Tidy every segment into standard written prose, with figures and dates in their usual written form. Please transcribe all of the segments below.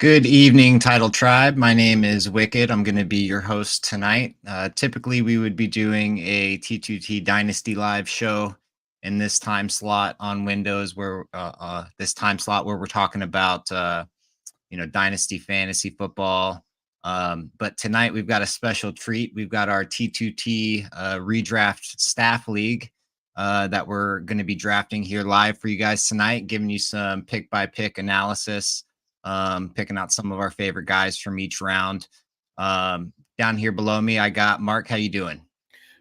Good evening, Title Tribe. My name is Wicked. I'm going to be your host tonight. Typically, we would be doing a T2T Dynasty Live show in this time slot on Windows, where we're talking about Dynasty fantasy football. But tonight we've got a special treat. We've got our T2T redraft staff league that we're going to be drafting here live for you guys tonight, giving you some pick by pick analysis, picking out some of our favorite guys from each round. Down here below me, I got Mark. How you doing?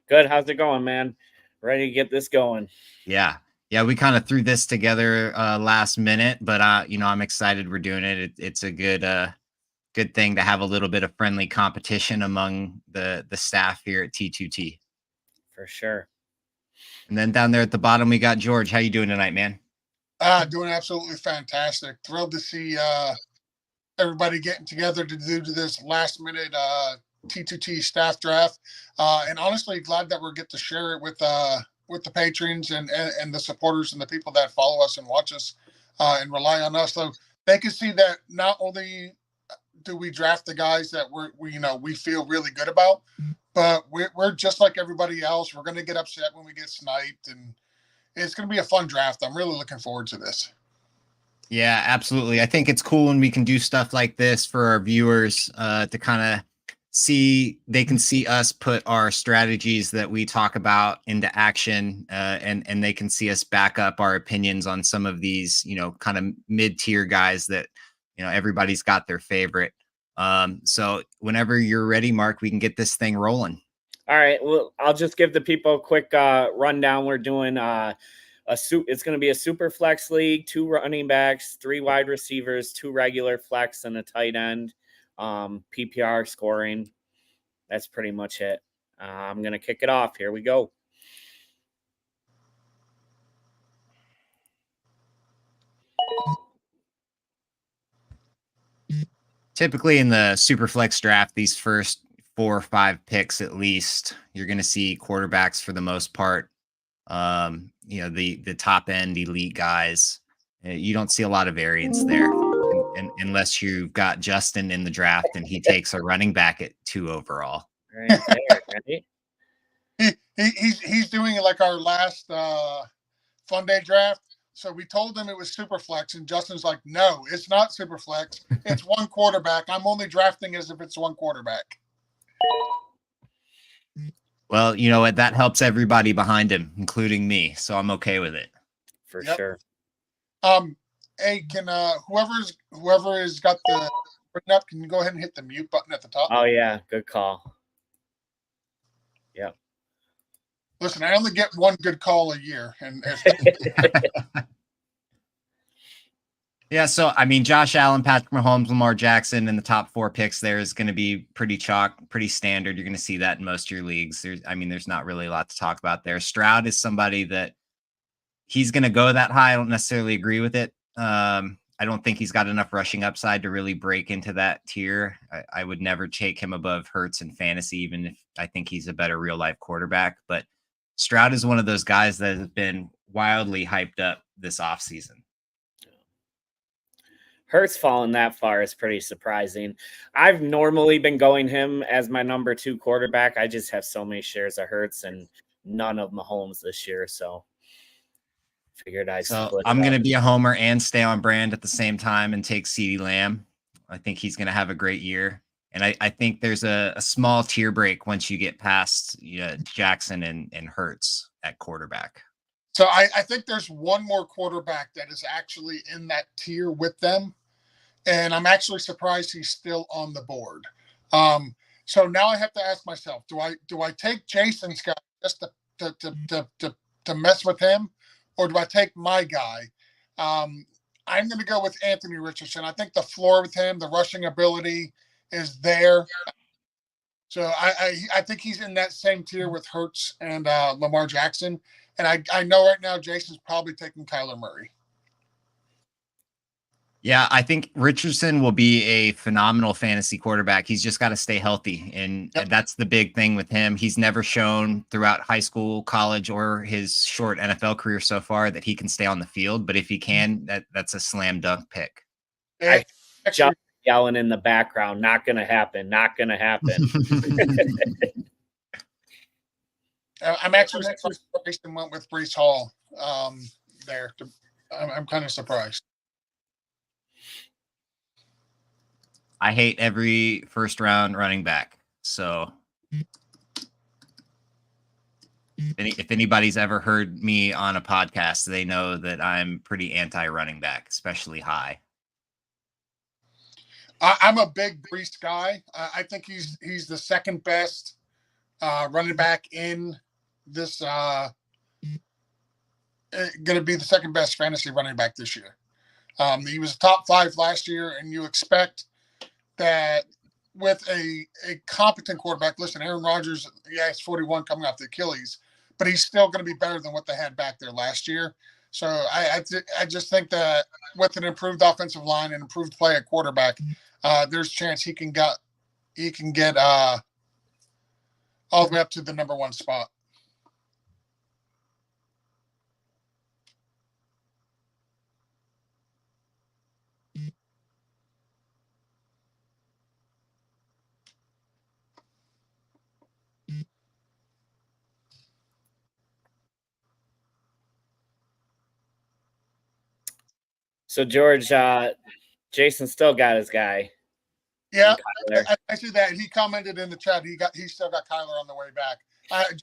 Good. How's it going, man? Ready to get this going. Yeah. We kind of threw this together last minute, but I'm excited we're doing it. It's a good thing to have a little bit of friendly competition among the staff here at T2T. For sure. And then down there at the bottom, we got George. How you doing tonight, man? Doing absolutely fantastic. Thrilled to see everybody getting together to do this last minute T2T staff draft. And honestly, glad that we're get to share it with the patrons and the supporters and the people that follow us and watch us and rely on us. So they can see that not only do we draft the guys that we feel really good about, but we're just like everybody else. We're going to get upset when we get sniped, and it's going to be a fun draft. I'm really looking forward to this. Yeah, absolutely. I think it's cool when we can do stuff like this for our viewers to kind of they can see us put our strategies that we talk about into action, and they can see us back up our opinions on some of these, kind of mid-tier guys that, everybody's got their favorite. So whenever you're ready, Mark, we can get this thing rolling. All right. Well, I'll just give the people a quick rundown. We're doing it's going to be a super flex league, 2 running backs, 3 wide receivers, 2 regular flex, and a tight end. PPR scoring. That's pretty much it. I'm going to kick it off. Here we go. Typically in the super flex draft, these first 4 or 5 picks at least, you're going to see quarterbacks for the most part. The top end elite guys. You don't see a lot of variance there, unless you've got Justin in the draft and he takes a running back at 2 overall. Right there, right? He's doing it like our last Fun Day draft. So we told him it was super flex, and Justin's like, no, it's not super flex. It's 1 quarterback. I'm only drafting as if it's 1 quarterback. Well, you know what? That helps everybody behind him, including me. So I'm okay with it. For sure. Hey, can whoever has got the written up, can you go ahead and hit the mute button at the top? Oh yeah, good call. Yep. Listen, I only get 1 good call a year, and yeah. So I mean, Josh Allen, Patrick Mahomes, Lamar Jackson in the top 4 picks there is going to be pretty standard. You're going to see that in most of your leagues. There's not really a lot to talk about there. Stroud is somebody that he's going to go that high. I don't necessarily agree with it. I don't think he's got enough rushing upside to really break into that tier. I would never take him above Hurts in fantasy, even if I think he's a better real life quarterback. But Stroud is one of those guys that has been wildly hyped up this offseason. Hurts falling that far is pretty surprising. I've normally been going him as my number 2 quarterback. I just have so many shares of Hurts and none of Mahomes this year. So figured I'd split. I'm going to be a homer and stay on brand at the same time and take CeeDee Lamb. I think he's going to have a great year. And I think there's a small tier break once you get past Jackson and Hurts at quarterback. So I think there's one more quarterback that is actually in that tier with them. And I'm actually surprised he's still on the board. So now I have to ask myself, do I take Jason's guy just to mess with him? Or do I take my guy? I'm going to go with Anthony Richardson. I think the floor with him, the rushing ability is there. So I think he's in that same tier with Hurts and Lamar Jackson. And I know right now Jason's probably taking Kyler Murray. Yeah, I think Richardson will be a phenomenal fantasy quarterback. He's just got to stay healthy. And that's the big thing with him. He's never shown throughout high school, college, or his short NFL career so far that he can stay on the field. But if he can, that's a slam dunk pick. yelling in the background, "Not going to happen, not going to happen." I'm actually surprised Grayson went with Brees Hall there. I'm kind of surprised. I hate every first round running back. So if anybody's ever heard me on a podcast, they know that I'm pretty anti running back, especially high. I'm a big Brees guy. I think he's the second best running back in this. Going to be the second best fantasy running back this year. He was top 5 last year, and you expect that with a competent quarterback. Listen, Aaron Rodgers, he's 41 coming off the Achilles, but he's still going to be better than what they had back there last year. So I just think that with an improved offensive line and improved play at quarterback, there's a chance he can get all the way up to the number 1 spot. So George, Jason still got his guy. Yeah, I see that. He commented in the chat. He still got Kyler on the way back.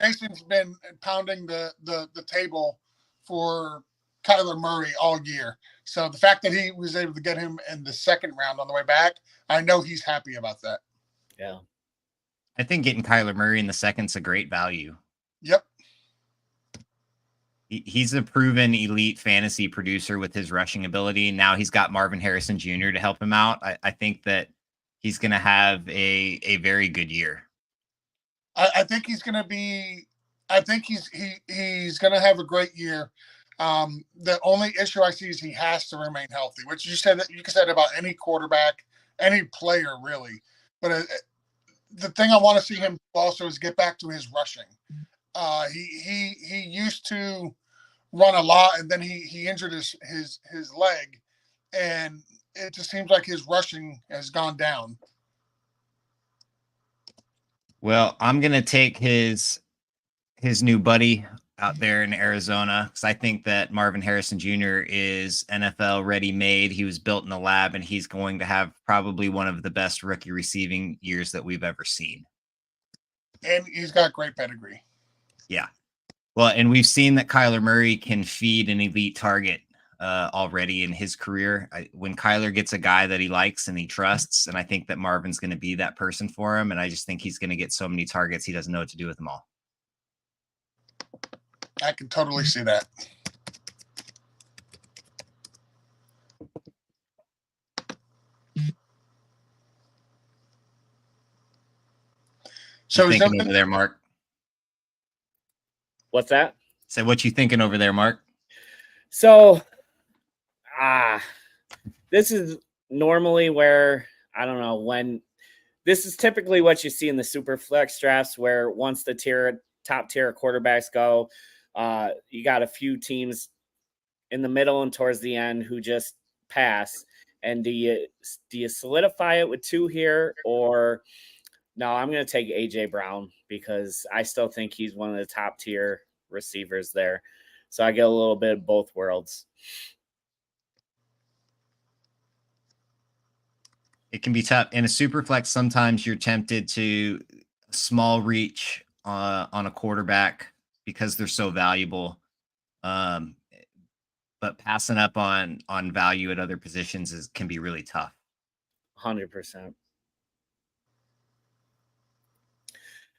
Jason's been pounding the table for Kyler Murray all year. So the fact that he was able to get him in the second round on the way back, I know he's happy about that. Yeah. I think getting Kyler Murray in the second's a great value. Yep. He's a proven elite fantasy producer with his rushing ability. Now he's got Marvin Harrison Jr. to help him out. I think that he's going to have a very good year. I think he's going to be. I think he's going to have a great year. The only issue I see is he has to remain healthy, which you said about any quarterback, any player really. But the thing I want to see him also is get back to his rushing. He used to run a lot, and then he injured his leg, and it just seems like his rushing has gone down. Well, I'm gonna take his new buddy out there in Arizona because I think that Marvin Harrison Jr. is NFL ready made. He was built in the lab, and he's going to have probably one of the best rookie receiving years that we've ever seen. And he's got great pedigree. Yeah. Well, and we've seen that Kyler Murray can feed an elite target already in his career. When Kyler gets a guy that he likes and he trusts, and I think that Marvin's going to be that person for him, and I just think he's going to get so many targets he doesn't know what to do with them all. I can totally see that. So is over there, Mark? What's that? So what you thinking over there, Mark? So, this is normally where, I don't know, when this is typically what you see in the super flex drafts, where once the top tier quarterbacks go, you got a few teams in the middle and towards the end who just pass. And do you solidify it with 2 here, or no? I'm going to take AJ Brown because I still think he's one of the top tier receivers there. So I get a little bit of both worlds. It can be tough in a super flex. Sometimes you're tempted to small reach on a quarterback because they're so valuable. But passing up on value at other positions can be really tough. 100%.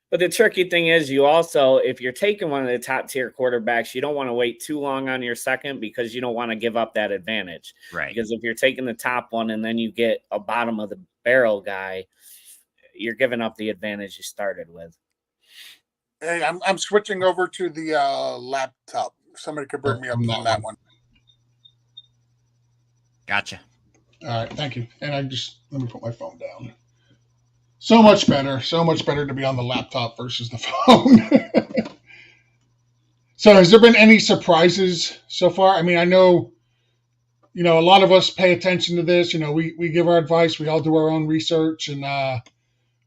But the tricky thing is, you also, if you're taking one of the top tier quarterbacks, you don't want to wait too long on your second because you don't want to give up that advantage. Right. Because if you're taking the top one and then you get a bottom of the barrel guy, you're giving up the advantage you started with. Hey, I'm switching over to the laptop. Somebody could bring me up on that one. Gotcha. All right, thank you. And let me put my phone down. So much better to be on the laptop versus the phone. So has there been any surprises so far? I mean, I know, a lot of us pay attention to this. We give our advice. We all do our own research and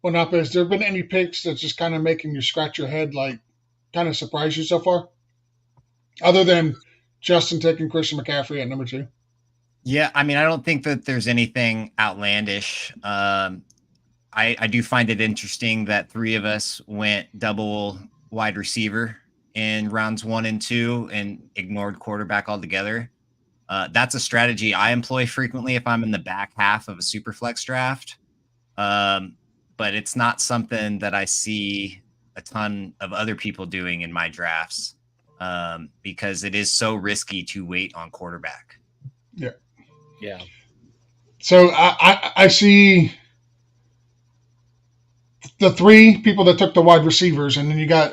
whatnot. But has there been any picks that's just kind of making you scratch your head, like kind of surprise you so far? Other than Justin taking Christian McCaffrey at number 2? Yeah, I mean, I don't think that there's anything outlandish. I do find it interesting that 3 of us went double wide receiver in rounds 1 and 2 and ignored quarterback altogether. That's a strategy I employ frequently if I'm in the back half of a super flex draft. But it's not something that I see a ton of other people doing in my drafts because it is so risky to wait on quarterback. Yeah. Yeah. So I see the 3 people that took the wide receivers, and then you got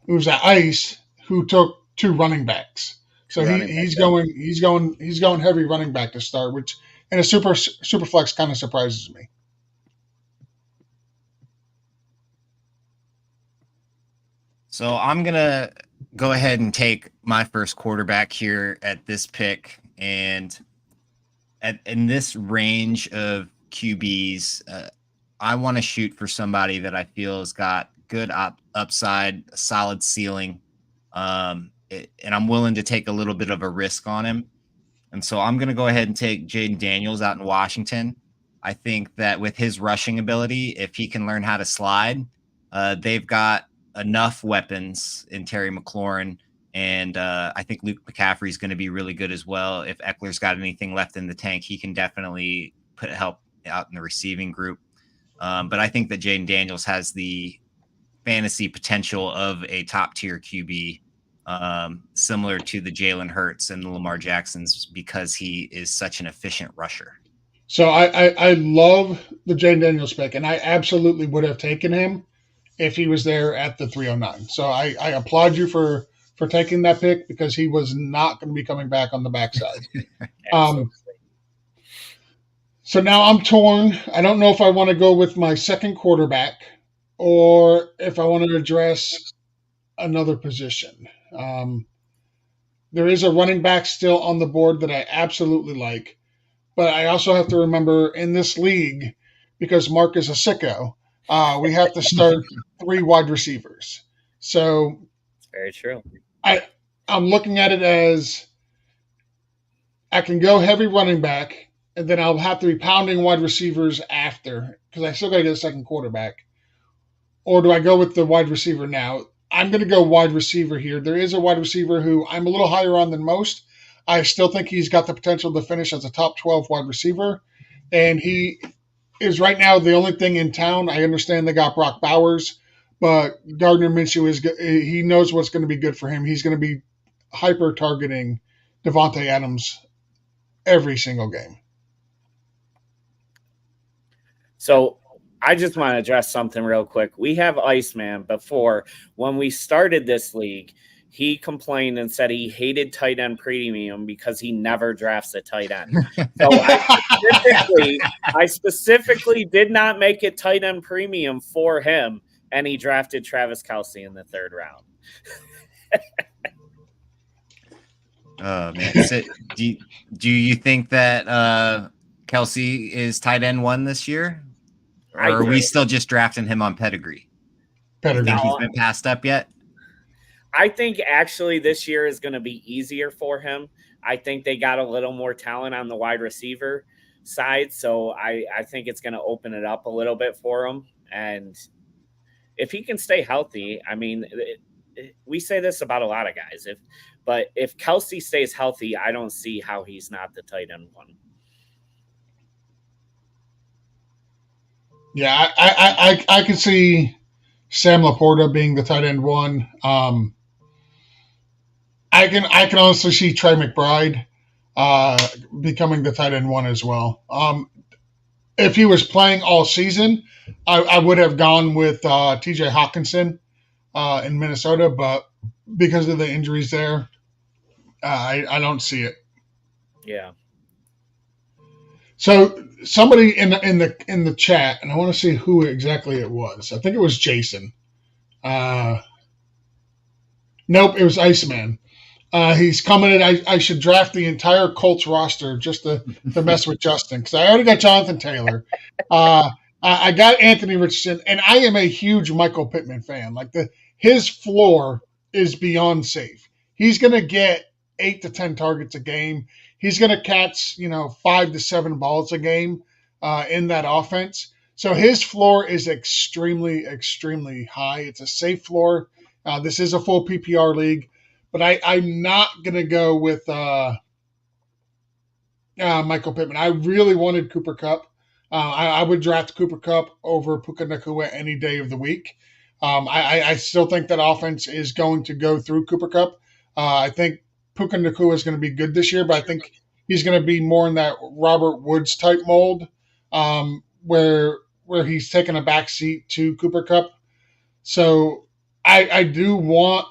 who was that, Ice, who took 2 running backs. So he's going heavy running back to start, which in a super flex kind of surprises me. So I'm gonna go ahead and take my first quarterback here at this pick, and in this range of QBs, I want to shoot for somebody that I feel has got good upside, a solid ceiling, and I'm willing to take a little bit of a risk on him. And so I'm going to go ahead and take Jaden Daniels out in Washington. I think that with his rushing ability, if he can learn how to slide, they've got enough weapons in Terry McLaurin. And I think Luke McCaffrey is going to be really good as well. If Eckler's got anything left in the tank, he can definitely put help out in the receiving group. But I think that Jaden Daniels has the fantasy potential of a top tier QB, similar to the Jalen Hurts and the Lamar Jacksons, because he is such an efficient rusher. So I love the Jaden Daniels pick, and I absolutely would have taken him if he was there at the 309. So I applaud you for taking that pick, because he was not going to be coming back on the backside. So now I'm torn. I don't know if I want to go with my second quarterback or if I want to address another position. There is a running back still on the board that I absolutely like, but I also have to remember in this league, because Mark is a sicko, we have to start 3 wide receivers. So very true. I'm looking at it as I can go heavy running back, and then I'll have to be pounding wide receivers after, because I still got to get a second quarterback. Or do I go with the wide receiver now? I'm going to go wide receiver here. There is a wide receiver who I'm a little higher on than most. I still think he's got the potential to finish as a top 12 wide receiver. And he is right now the only thing in town. I understand they got Brock Bowers, but Gardner Minshew he knows what's going to be good for him. He's going to be hyper targeting Devontae Adams every single game. So I just want to address something real quick. We have Iceman before. When we started this league, he complained and said he hated tight end premium because he never drafts a tight end. So I specifically did not make it tight end premium for him, and he drafted Travis Kelce in the 3rd round. Oh, man. So do you think that Kelce is tight end 1 this year? Or are we still just drafting him on pedigree? You think he's been passed up yet? I think actually this year is going to be easier for him. I think they got a little more talent on the wide receiver side, so I think it's going to open it up a little bit for him. And if he can stay healthy, I mean, we say this about a lot of guys. But if Kelce stays healthy, I don't see how he's not the tight end 1. Yeah, I can see Sam Laporta being the tight end 1. I can honestly see Trey McBride becoming the tight end 1 as well. If he was playing all season, I would have gone with TJ Hawkinson in Minnesota, but because of the injuries there, I don't see it. Yeah. So somebody in the chat, and I want to see who exactly it was. I think it was Jason. Nope, it was Iceman. He's coming in. I should draft the entire Colts roster just to mess with Justin because I already got Jonathan Taylor. I got Anthony Richardson, and I am a huge Michael Pittman fan. Like his floor is beyond safe. He's going to get 8 to 10 targets a game. He's going to catch 5 to 7 balls a game in that offense. So his floor is extremely, extremely high. It's a safe floor. This is a full PPR league. But I'm not going to go with Michael Pittman. I really wanted Cooper Kupp. I would draft Cooper Kupp over Puka Nacua any day of the week. I still think that offense is going to go through Cooper Kupp. I think Puka Nacua is going to be good this year, but I think he's going to be more in that Robert Woods type mold where he's taking a back seat to Cooper Kupp. So I do want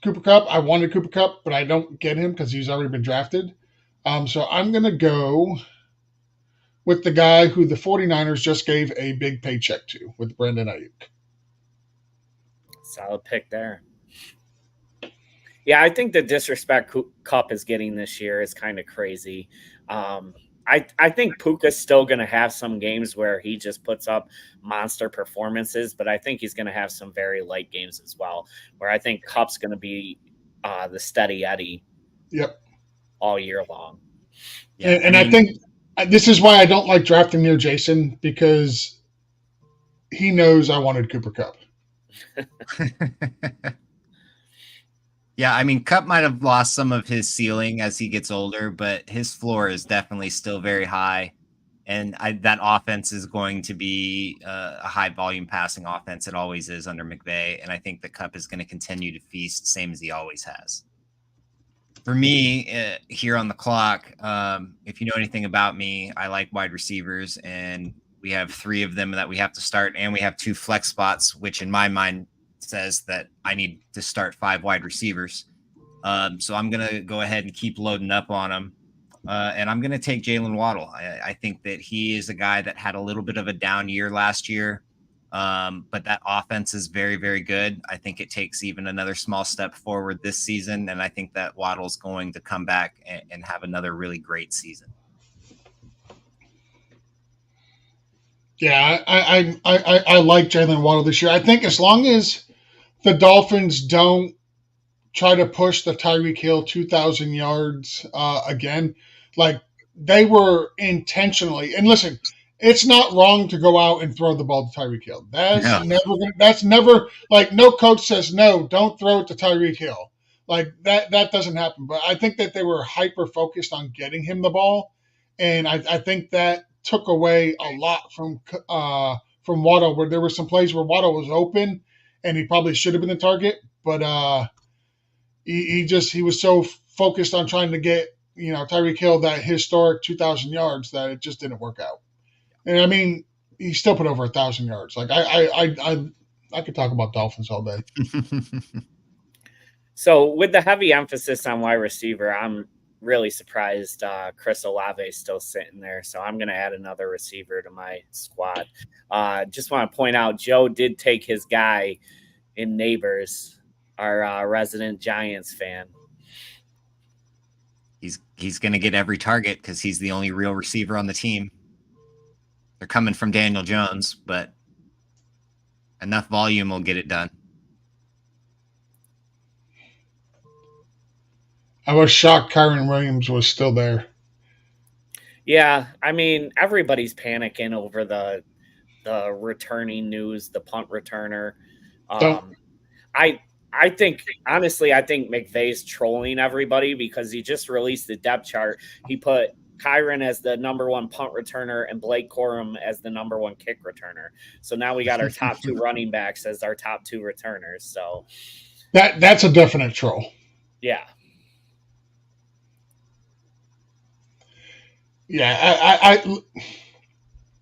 Cooper Kupp. I wanted Cooper Kupp, but I don't get him because he's already been drafted. So I'm going to go with the guy who the 49ers just gave a big paycheck to, with Brandon Ayuk. Solid pick there. Yeah, I think the disrespect Kupp is getting this year is kind of crazy. I think Puka's still going to have some games where he just puts up monster performances, but I think he's going to have some very light games as well, where I think Kupp's going to be the steady Eddie all year long. Yeah, and I think this is why I don't like drafting near Jason, because he knows I wanted Cooper Kupp. Yeah, I mean, Kupp might have lost some of his ceiling as he gets older, but his floor is definitely still very high. And that offense is going to be a high volume passing offense. It always is under McVay. And I think the Kupp is going to continue to feast, same as he always has. For me, here on the clock, if you know anything about me, I like wide receivers, and we have 3 of them that we have to start, and we have 2 flex spots, which in my mind says that I need to start 5 wide receivers. So I'm going to go ahead and keep loading up on them. And I'm going to take Jalen Waddle. I think that he is a guy that had a little bit of a down year last year. But that offense is very, very good. I think it takes even another small step forward this season. And I think that Waddle's going to come back and have another really great season. Yeah, I like Jalen Waddle this year. I think as long as the Dolphins don't try to push the Tyreek Hill 2,000 yards again, like they were intentionally. And listen, it's not wrong to go out and throw the ball to Tyreek Hill. That's never like no coach says no, don't throw it to Tyreek Hill. Like that doesn't happen. But I think that they were hyper focused on getting him the ball, and I think that took away a lot from Waddle, where there were some plays where Waddle was open and he probably should have been the target, but he was so focused on trying to get Tyreek Hill that historic 2,000 yards that it just didn't work out. And I mean, he still put over 1,000 yards. Like I could talk about Dolphins all day. So with the heavy emphasis on wide receiver, I'm really surprised Chris Olave is still sitting there. So I'm going to add another receiver to my squad. Just want to point out, Joe did take his guy in Neighbors, our resident Giants fan. He's going to get every target because he's the only real receiver on the team. They're coming from Daniel Jones, but enough volume will get it done. I was shocked Kyren Williams was still there. Yeah, I mean, everybody's panicking over the returning news, the punt returner. I think, honestly, McVay's trolling everybody because he just released the depth chart. He put Kyren as the number 1 punt returner and Blake Corum as the number 1 kick returner. So now we got our top 2 running backs as our top 2 returners. So that's a definite troll. Yeah. Yeah,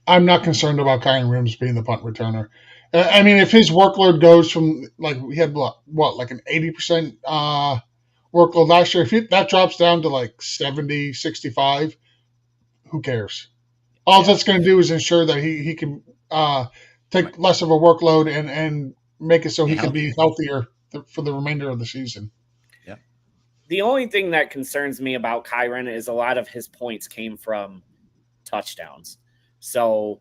I'm not concerned about Kyren Williams being the punt returner. I mean, if his workload goes from like we had like an 80% workload last year, if that drops down to like 70, 65, who cares? All that's going to do is ensure that he can take less of a workload and make it so he can be healthier for the remainder of the season. Yeah. The only thing that concerns me about Kyren is a lot of his points came from touchdowns. So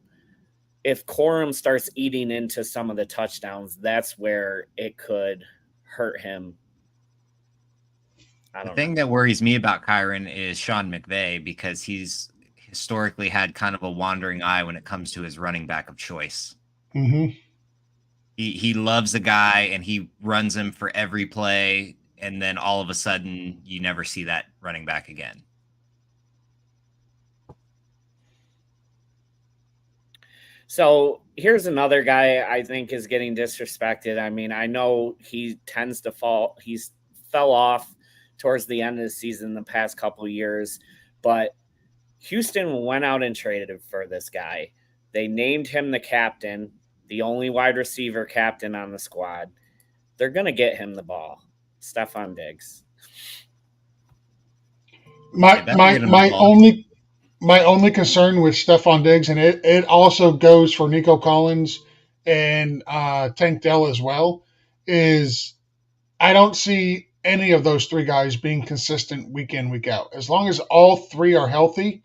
if Corum starts eating into some of the touchdowns, that's where it could hurt him. The thing that worries me about Kyren is Sean McVay, because he's historically had kind of a wandering eye when it comes to his running back of choice. Mm-hmm. He loves a guy and he runs him for every play, and then all of a sudden you never see that running back again. So here's another guy I think is getting disrespected. I mean, I know he tends to fall. He's fell off towards the end of the season the past couple of years, but Houston went out and traded for this guy. They named him the captain, the only wide receiver captain on the squad. They're going to get him the ball. Stephon Diggs. My only concern with Stephon Diggs, and it also goes for Nico Collins and Tank Dell as well, is I don't see any of those three guys being consistent week in, week out. As long as all three are healthy,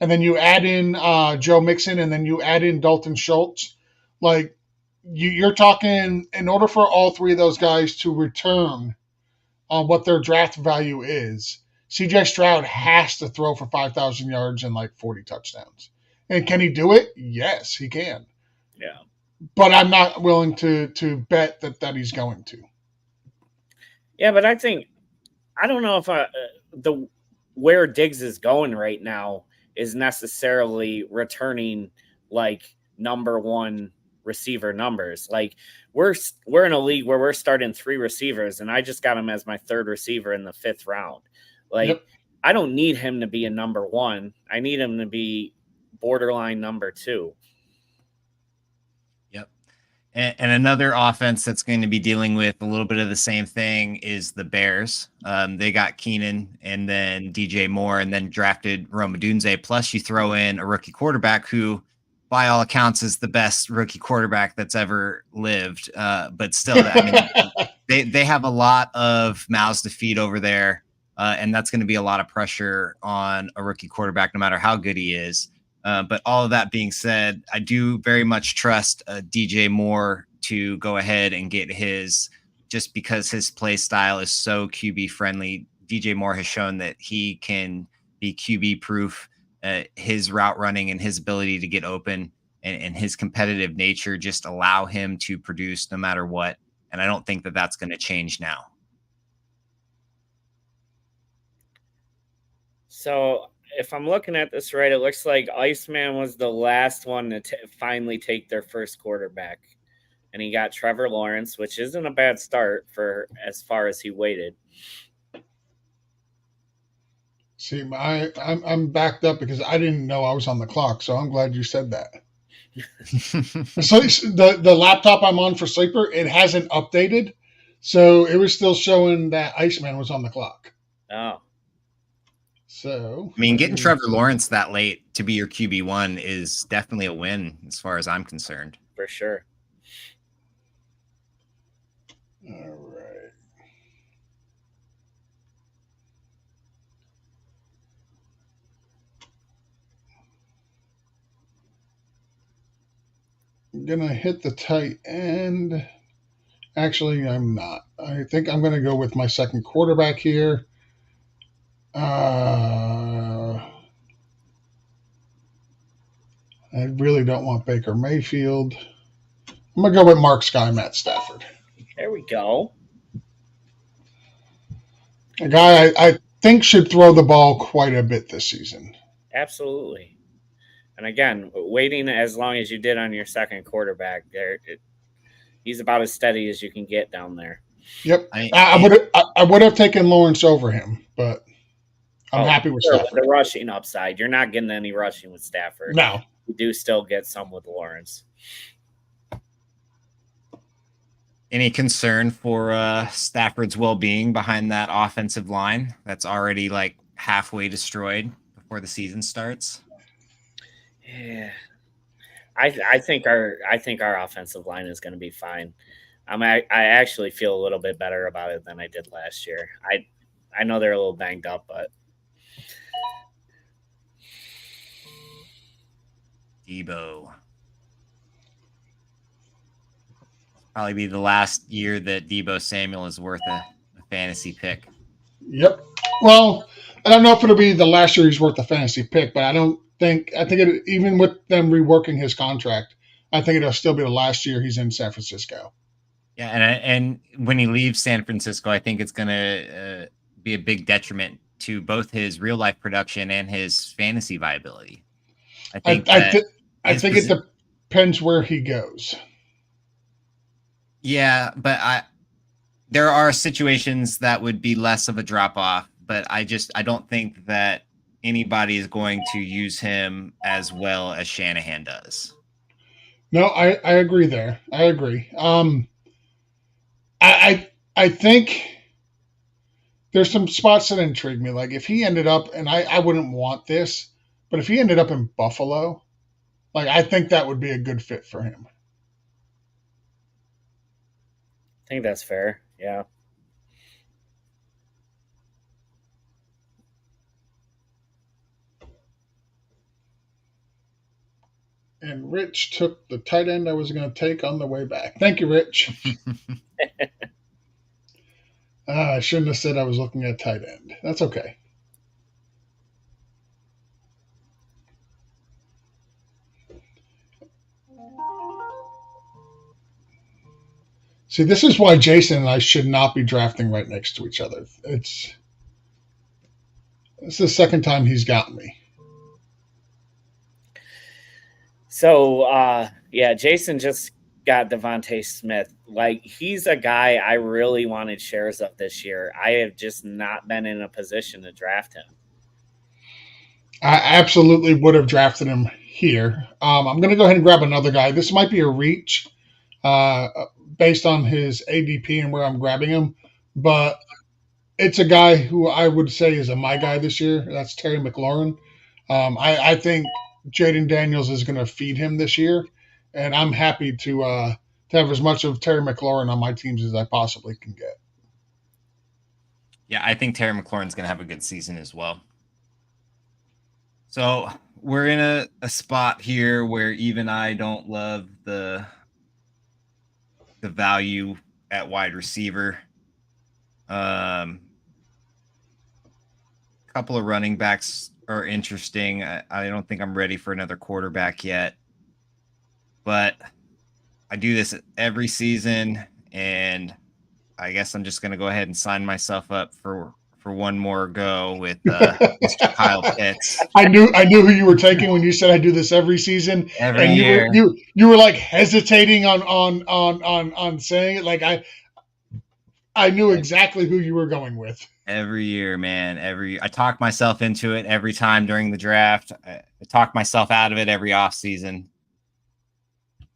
and then you add in Joe Mixon, and then you add in Dalton Schultz, like you're talking, in order for all three of those guys to return on what their draft value is, CJ Stroud has to throw for 5,000 yards and like 40 touchdowns. And can he do it? Yes, he can. Yeah. But I'm not willing to bet that he's going to. Yeah, but I don't know if where Diggs is going right now is necessarily returning like number one receiver numbers. Like we're in a league where we're starting 3 receivers, and I just got him as my 3rd receiver in the 5th round. Like yep. I don't need him to be a number 1. I need him to be borderline number 2. Yep. And another offense that's going to be dealing with a little bit of the same thing is the Bears. They got Keenan and then DJ Moore, and then drafted Rome Odunze. Plus you throw in a rookie quarterback who, by all accounts, is the best rookie quarterback that's ever lived. But still, I mean, they have a lot of mouths to feed over there. And that's going to be a lot of pressure on a rookie quarterback, no matter how good he is. But all of that being said, I do very much trust DJ Moore to go ahead and get his, just because his play style is so QB friendly. DJ Moore has shown that he can be QB proof. His route running and his ability to get open and his competitive nature just allow him to produce no matter what. And I don't think that that's going to change now. So if I'm looking at this right, it looks like Iceman was the last one to finally take their first quarterback. And he got Trevor Lawrence, which isn't a bad start for as far as he waited. See, I'm backed up because I didn't know I was on the clock, so I'm glad you said that. So the laptop I'm on for Sleeper, it hasn't updated, so it was still showing that Iceman was on the clock. Oh. So, I mean, getting Trevor Lawrence that late to be your QB1 is definitely a win as far as I'm concerned. For sure. All right. I'm going to hit the tight end. Actually, I'm not. I think I'm going to go with my second quarterback here. I really don't want Baker Mayfield. I'm going to go with Mark Sky, Matt Stafford. There we go. A guy I think should throw the ball quite a bit this season. Absolutely. And again, waiting as long as you did on your second quarterback, he's about as steady as you can get down there. Yep. I would have taken Lawrence over him, but I'm happy with Stafford. The rushing upside. You're not getting any rushing with Stafford. No. You do still get some with Lawrence. Any concern for Stafford's well-being behind that offensive line that's already like halfway destroyed before the season starts? Yeah, I think our offensive line is going to be fine. I actually feel a little bit better about it than I did last year. I know they're a little banged up, but Debo. Probably be the last year that Debo Samuel is worth a fantasy pick. Yep. Well, I don't know if it'll be the last year he's worth a fantasy pick, but I think it, even with them reworking his contract, I think it'll still be the last year he's in San Francisco. Yeah, and when he leaves San Francisco, I think it's going to be a big detriment to both his real life production and his fantasy viability. I think it depends where he goes. Yeah, but there are situations that would be less of a drop off, but I don't think that anybody is going to use him as well as Shanahan does. No, I agree there. I agree. I think there's some spots that intrigue me. Like if he ended up, and I wouldn't want this, but if he ended up in Buffalo, like I think that would be a good fit for him. I think that's fair. Yeah. And Rich took the tight end I was going to take on the way back. Thank you, Rich. I shouldn't have said I was looking at tight end. That's okay. See, this is why Jason and I should not be drafting right next to each other. It's the second time he's gotten me. So, yeah, Jason just got Devontae Smith. Like, he's a guy I really wanted shares of this year. I have just not been in a position to draft him. I absolutely would have drafted him here. I'm going to go ahead and grab another guy. This might be a reach based on his ADP and where I'm grabbing him, but it's a guy who I would say is my guy this year. That's Terry McLaurin. I think Jaden Daniels is going to feed him this year, and I'm happy to have as much of Terry McLaurin on my teams as I possibly can get. Yeah, I think Terry McLaurin's going to have a good season as well. So we're in a spot here where even I don't love the value at wide receiver. Couple of running backs are interesting. I don't think I'm ready for another quarterback yet, but I do this every season, and I guess I'm just going to go ahead and sign myself up for one more go with Mr. Kyle Pitts. I knew who you were taking when you said I do this every season. Every year. You were like hesitating on saying it. Like I knew exactly who you were going with. Every year, man. I talk myself into it every time during the draft. I talk myself out of it every offseason.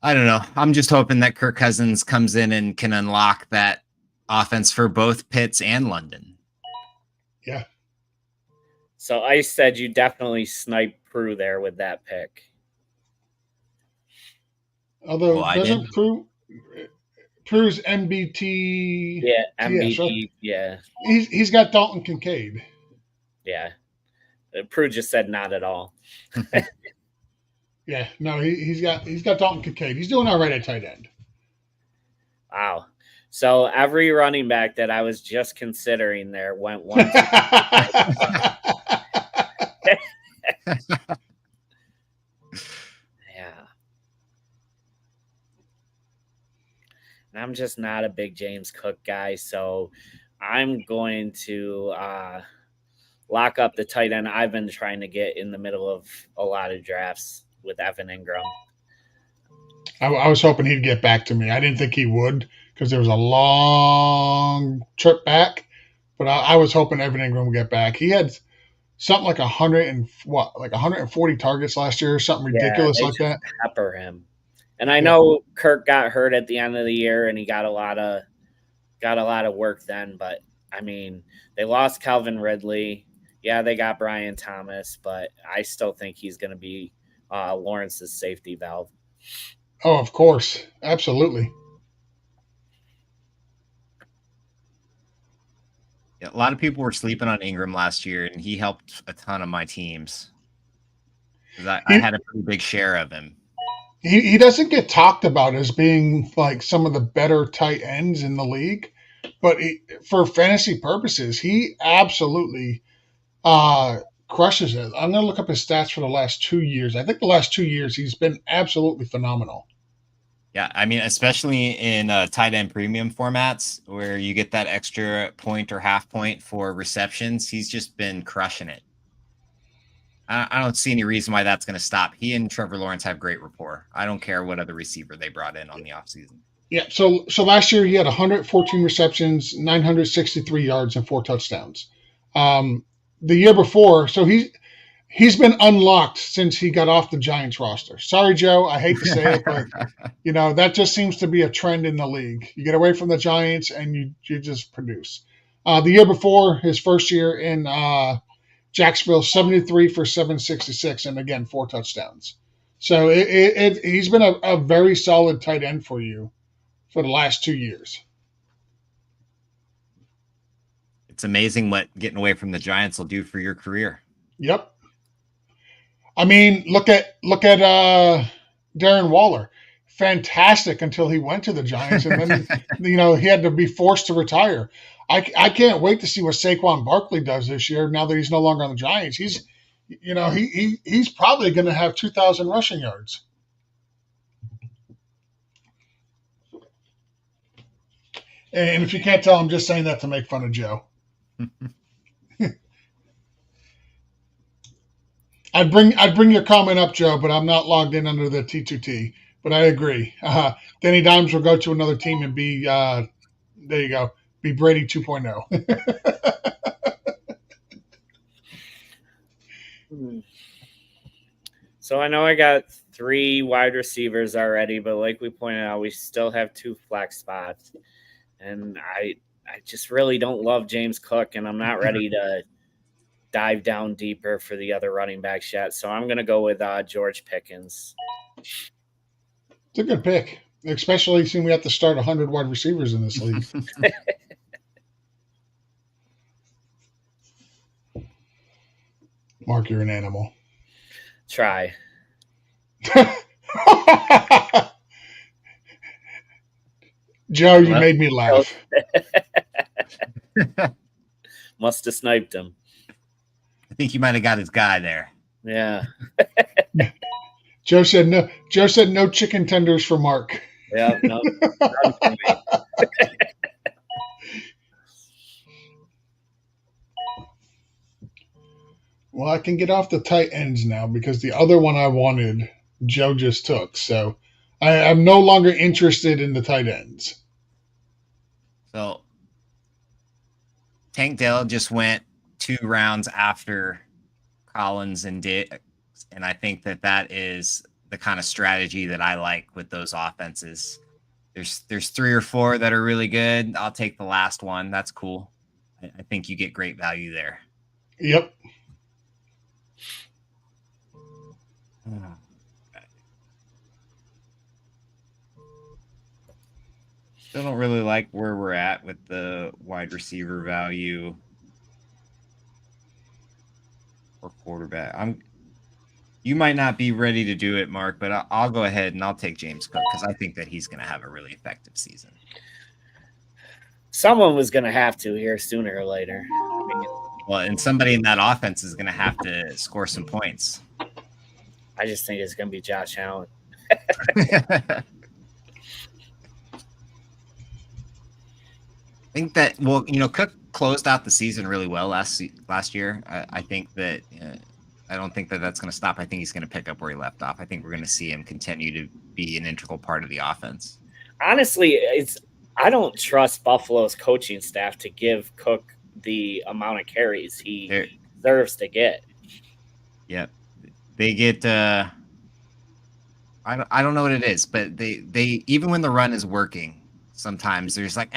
I don't know. I'm just hoping that Kirk Cousins comes in and can unlock that offense for both Pitts and London. Yeah. So I said you definitely sniped Prue there with that pick. Although doesn't Prue's MBT? Yeah, MBT. Right? Yeah. He's got Dalton Kincaid. Yeah. Prue just said not at all. Yeah, no, he's got Dalton Kincaid. He's doing all right at tight end. Wow. So every running back that I was just considering there went one. Yeah. And I'm just not a big James Cook guy, so I'm going to lock up the tight end I've been trying to get in the middle of a lot of drafts with Evan Ingram. I was hoping he'd get back to me. I didn't think he would because there was a long trip back, but I was hoping Evan Ingram would get back. He had something like 140 targets last year, something ridiculous like that. Pepper him. And I know Kirk got hurt at the end of the year, and he got a lot of work then. But I mean, they lost Calvin Ridley. Yeah, they got Brian Thomas, but I still think he's going to be Lawrence's safety valve. Oh, of course, absolutely. Yeah, a lot of people were sleeping on Ingram last year, and he helped a ton of my teams. 'Cause I He, had a pretty big share of him. he doesn't get talked about as being like some of the better tight ends in the league, but for fantasy purposes, he absolutely crushes it. I'm going to look up his stats for the last 2 years. I think the last 2 years he's been absolutely phenomenal. Yeah, I mean, especially in tight end premium formats where you get that extra point or half point for receptions, he's just been crushing it. I don't see any reason why that's going to stop. He and Trevor Lawrence have great rapport. I don't care what other receiver they brought in on the offseason. Yeah, so last year he had 114 receptions, 963 yards, and 4 touchdowns. The year before, so he's been unlocked since he got off the Giants roster. Sorry, Joe, I hate to say it, but that just seems to be a trend in the league. You get away from the Giants and you just produce. The year before, his first year in Jacksonville, 73 for 766, and again 4 touchdowns. So he's been a very solid tight end for you for the last 2 years. It's amazing what getting away from the Giants will do for your career. Yep. I mean, look at Darren Waller. Fantastic until he went to the Giants, and then he had to be forced to retire. I can't wait to see what Saquon Barkley does this year. Now that he's no longer on the Giants, he's probably going to have 2,000 rushing yards. And if you can't tell, I'm just saying that to make fun of Joe. I'd bring your comment up, Joe, but I'm not logged in under the T2T. But I agree. Danny Dimes will go to another team and be there you go, be Brady 2.0. So I know I got 3 wide receivers already, but like we pointed out, we still have 2 flex spots. And I just really don't love James Cook, and I'm not ready to dive down deeper for the other running backs yet. So I'm going to go with George Pickens. It's a good pick, especially since we have to start 100 wide receivers in this league. Mark, you're an animal. Try. Joe, you made me laugh. Must have sniped him. I think you might have got his guy there. Yeah. Joe said no. Joe said no chicken tenders for Mark. Yeah, no. Well, I can get off the tight ends now because the other one I wanted, Joe just took. So I'm no longer interested in the tight ends. So Tank Dell just went 2 rounds after Collins and Diggs, and I think that is the kind of strategy that I like with those offenses. There's 3 or 4 that are really good. I'll take the last one. That's cool. I think you get great value there. Yep. Still don't really like where we're at with the wide receiver value or quarterback. You might not be ready to do it, Mark, but I'll go ahead and I'll take James Cook because I think that he's going to have a really effective season. Someone was going to have to here sooner or later. Well, and somebody in that offense is going to have to score some points. I just think it's going to be Josh Allen. I think that, Cook closed out the season really well last year. I think that I don't think that that's going to stop. I think he's going to pick up where he left off. I think we're going to see him continue to be an integral part of the offense. Honestly, I don't trust Buffalo's coaching staff to give Cook the amount of carries he deserves to get. Yeah, they get. I don't know what it is, but they even when the run is working, sometimes they're just like,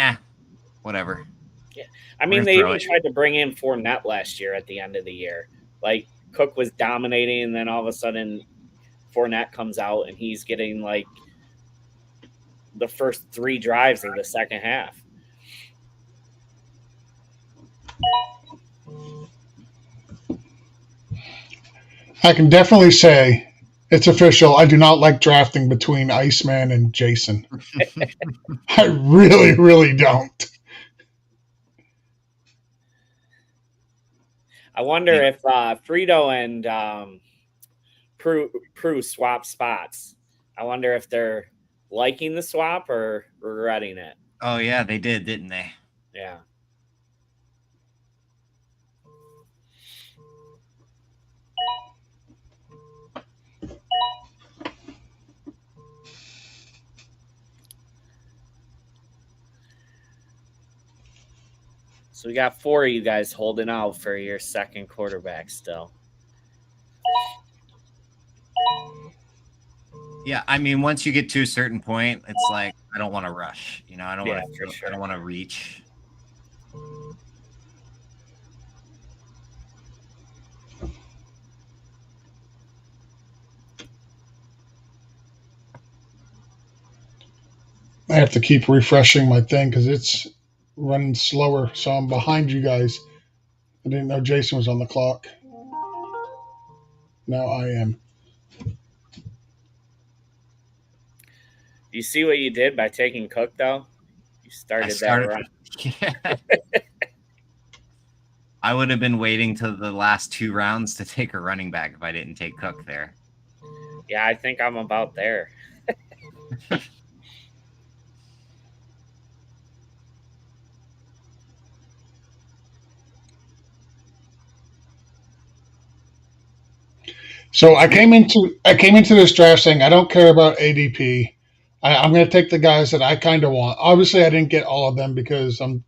whatever. Yeah, I mean, they even tried to bring in Fournette last year at the end of the year. Like, Cook was dominating, and then all of a sudden Fournette comes out, and he's getting, like, the first 3 drives of the second half. I can definitely say it's official. I do not like drafting between Iceman and Jason. I really, really don't. I wonder if Frito and Prue swap spots. I wonder if they're liking the swap or regretting it. Oh yeah, they did, didn't they? Yeah. So we got 4 of you guys holding out for your second quarterback still. Yeah, I mean, once you get to a certain point, it's like I don't want to rush. You know, I don't Yeah, want for to. sure. I don't want to reach. I have to keep refreshing my thing because it's running slower. So I'm behind you guys. I didn't know Jason was on the clock. Now I am. You see what you did by taking Cook, though? You started that run. Yeah. I would have been waiting till the last 2 rounds to take a running back if I didn't take Cook there. Yeah, I think I'm about there. So I came into this draft saying I don't care about ADP. I'm going to take the guys that I kind of want. Obviously, I didn't get all of them because I'm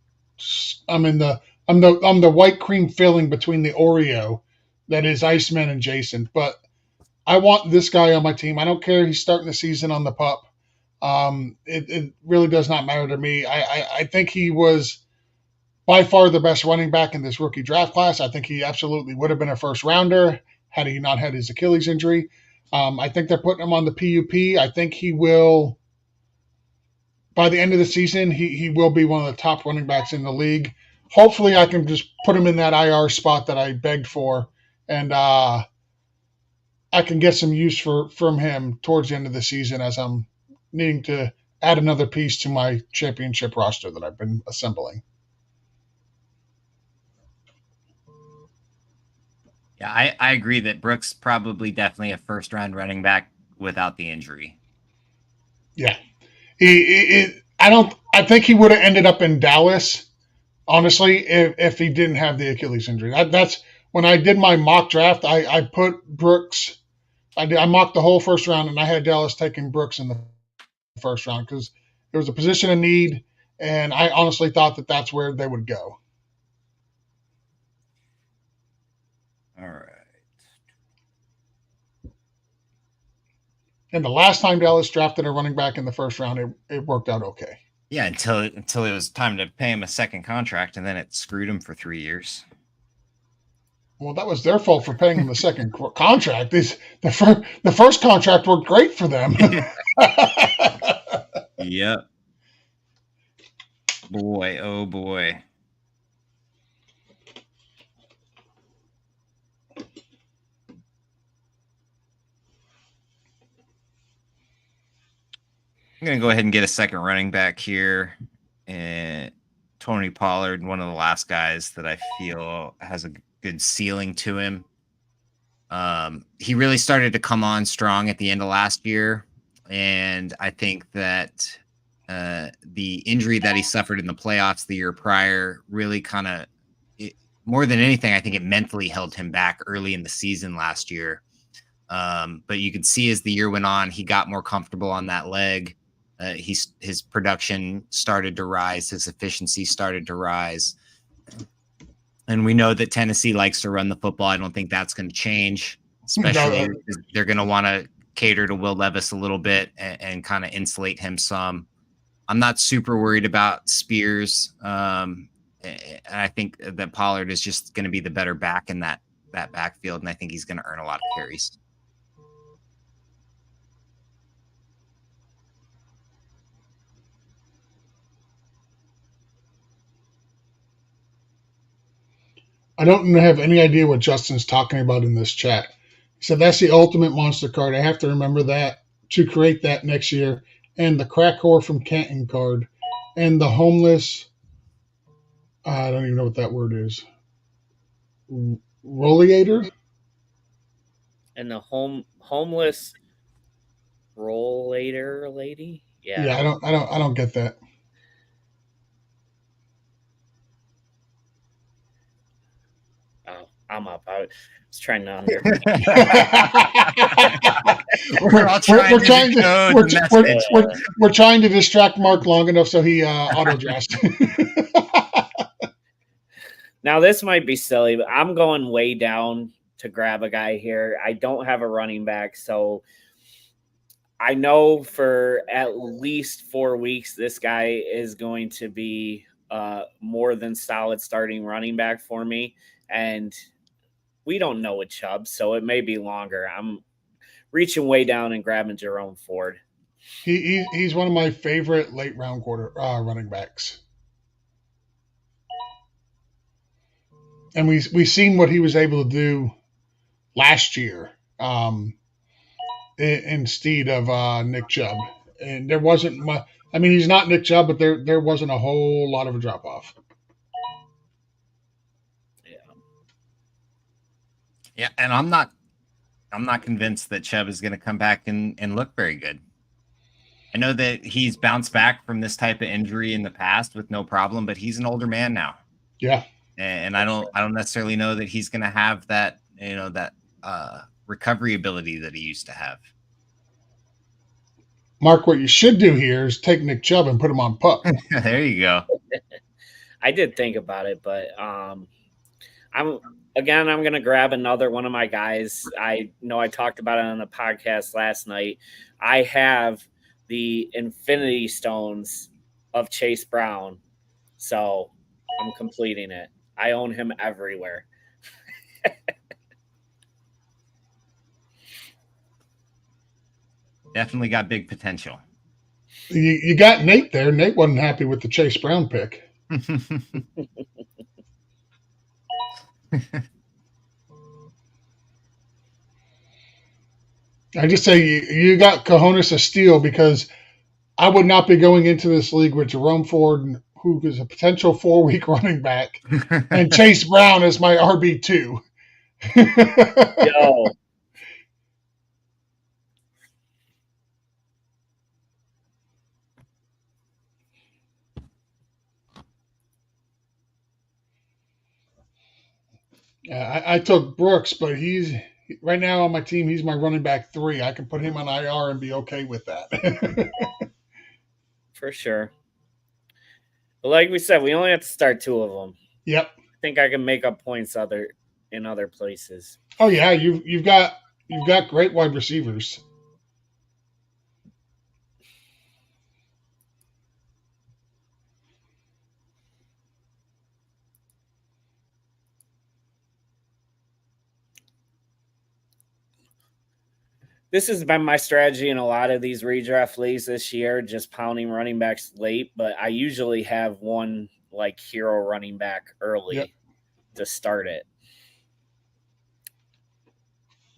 the white cream filling between the Oreo that is Iceman and Jason. But I want this guy on my team. I don't care he's starting the season on the pup. It really does not matter to me. I think he was by far the best running back in this rookie draft class. I think he absolutely would have been a first rounder had he not had his Achilles injury. I think they're putting him on the PUP. I think he will, by the end of the season, he will be one of the top running backs in the league. Hopefully, I can just put him in that IR spot that I begged for, and I can get some use from him towards the end of the season as I'm needing to add another piece to my championship roster that I've been assembling. Yeah, I agree that Brooks probably definitely a first round running back without the injury. Yeah, I think he would have ended up in Dallas, honestly, if he didn't have the Achilles injury. That's when I did my mock draft. I put Brooks. I mocked the whole first round, and I had Dallas taking Brooks in the first round because there was a position of need, and I honestly thought that that's where they would go. All right. And the last time Dallas drafted a running back in the first round, it worked out okay. Yeah, until it was time to pay him a second contract, and then it screwed him for 3 years. Well, that was their fault for paying him the second contract. The first contract worked great for them. Yep. Boy, oh boy. I'm going to go ahead and get a second running back here. And Tony Pollard, one of the last guys that I feel has a good ceiling to him. He really started to come on strong at the end of last year. And I think that the injury that he suffered in the playoffs the year prior really kind of, more than anything, I think it mentally held him back early in the season last year. But you could see as the year went on, he got more comfortable on that leg. His production started to rise. His efficiency started to rise. And we know that Tennessee likes to run the football. I don't think that's going to change, especially they're going to want to cater to Will Levis a little bit and kind of insulate him some. I'm not super worried about Spears. And I think that Pollard is just going to be the better back in that backfield. And I think he's going to earn a lot of carries. I don't have any idea what Justin's talking about in this chat. So that's the ultimate monster card. I have to remember that to create that next year. And the crack whore from Canton card. And the homeless. I don't even know what that word is. Roliator? And the homeless rollator lady. Yeah, I don't get that. Oh, I'm up. I was trying to under. We're all trying to decode the message. We're trying to distract Mark long enough so he auto drafts. Now this might be silly, but I'm going way down to grab a guy here. I don't have a running back, so I know for at least 4 weeks this guy is going to be more than solid starting running back for me, and we don't know with Chubb, so it may be longer. I'm reaching way down and grabbing Jerome Ford. He's one of my favorite late round running backs. And we've seen what he was able to do last year instead of Nick Chubb. And there wasn't much. I mean, he's not Nick Chubb, but there wasn't a whole lot of a drop off. Yeah, and I'm not convinced that Chubb is going to come back and look very good. I know that he's bounced back from this type of injury in the past with no problem, but he's an older man now. Yeah. And I don't necessarily know that he's going to have that, that recovery ability that he used to have. Mark, what you should do here is take Nick Chubb and put him on pup. There you go. I did think about it, but I'm going to grab another one of my guys. I know I talked about it on the podcast last night. I have the Infinity Stones of Chase Brown, so I'm completing it. I own him everywhere. Definitely got big potential. You got Nate there. Nate wasn't happy with the Chase Brown pick. I just say you got cojones of steel, because I would not be going into this league with Jerome Ford, who is a potential 4-week running back, and Chase Brown as my RB2. Yo. I took Brooks, but he's right now on my team. He's my running back 3. I can put him on IR and be okay with that. For sure. But like we said, we only have to start 2 of them. Yep. I think I can make up points in other places. Oh yeah, you've got great wide receivers. This has been my strategy in a lot of these redraft leagues this year, just pounding running backs late. But I usually have one like hero running back early to start it.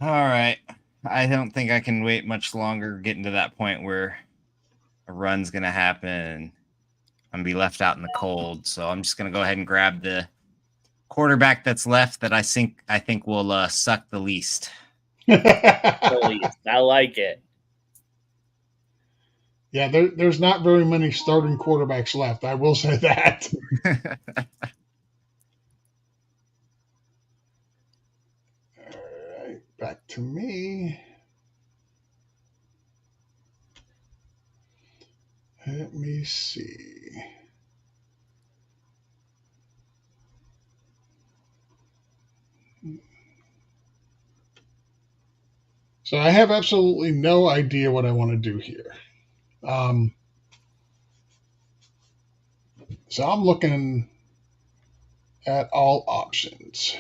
All right. I don't think I can wait much longer getting to that point where a run's going to happen and I'm going to be left out in the cold. So I'm just going to go ahead and grab the quarterback that's left that I think will suck the least. I like it. Yeah, there's not very many starting quarterbacks left. I will say that. All right, back to me. Let me see. So I have absolutely no idea what I want to do here. So I'm looking at all options.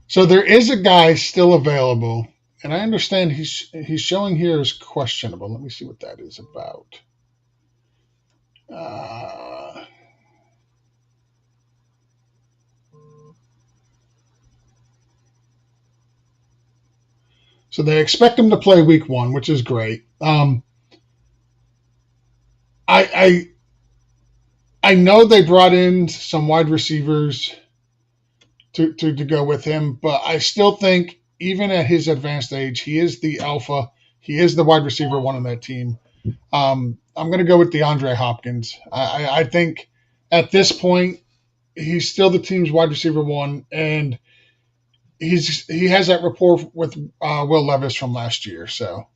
So there is a guy still available, and I understand he's showing here as questionable. Let me see what that is about. So they expect him to play week 1, which is great. I know they brought in some wide receivers to go with him, but I still think even at his advanced age, he is the alpha. He is the wide receiver 1 on that team. I'm going to go with DeAndre Hopkins. I think at this point, he's still the team's wide receiver 1, and he has that rapport with Will Levis from last year. So.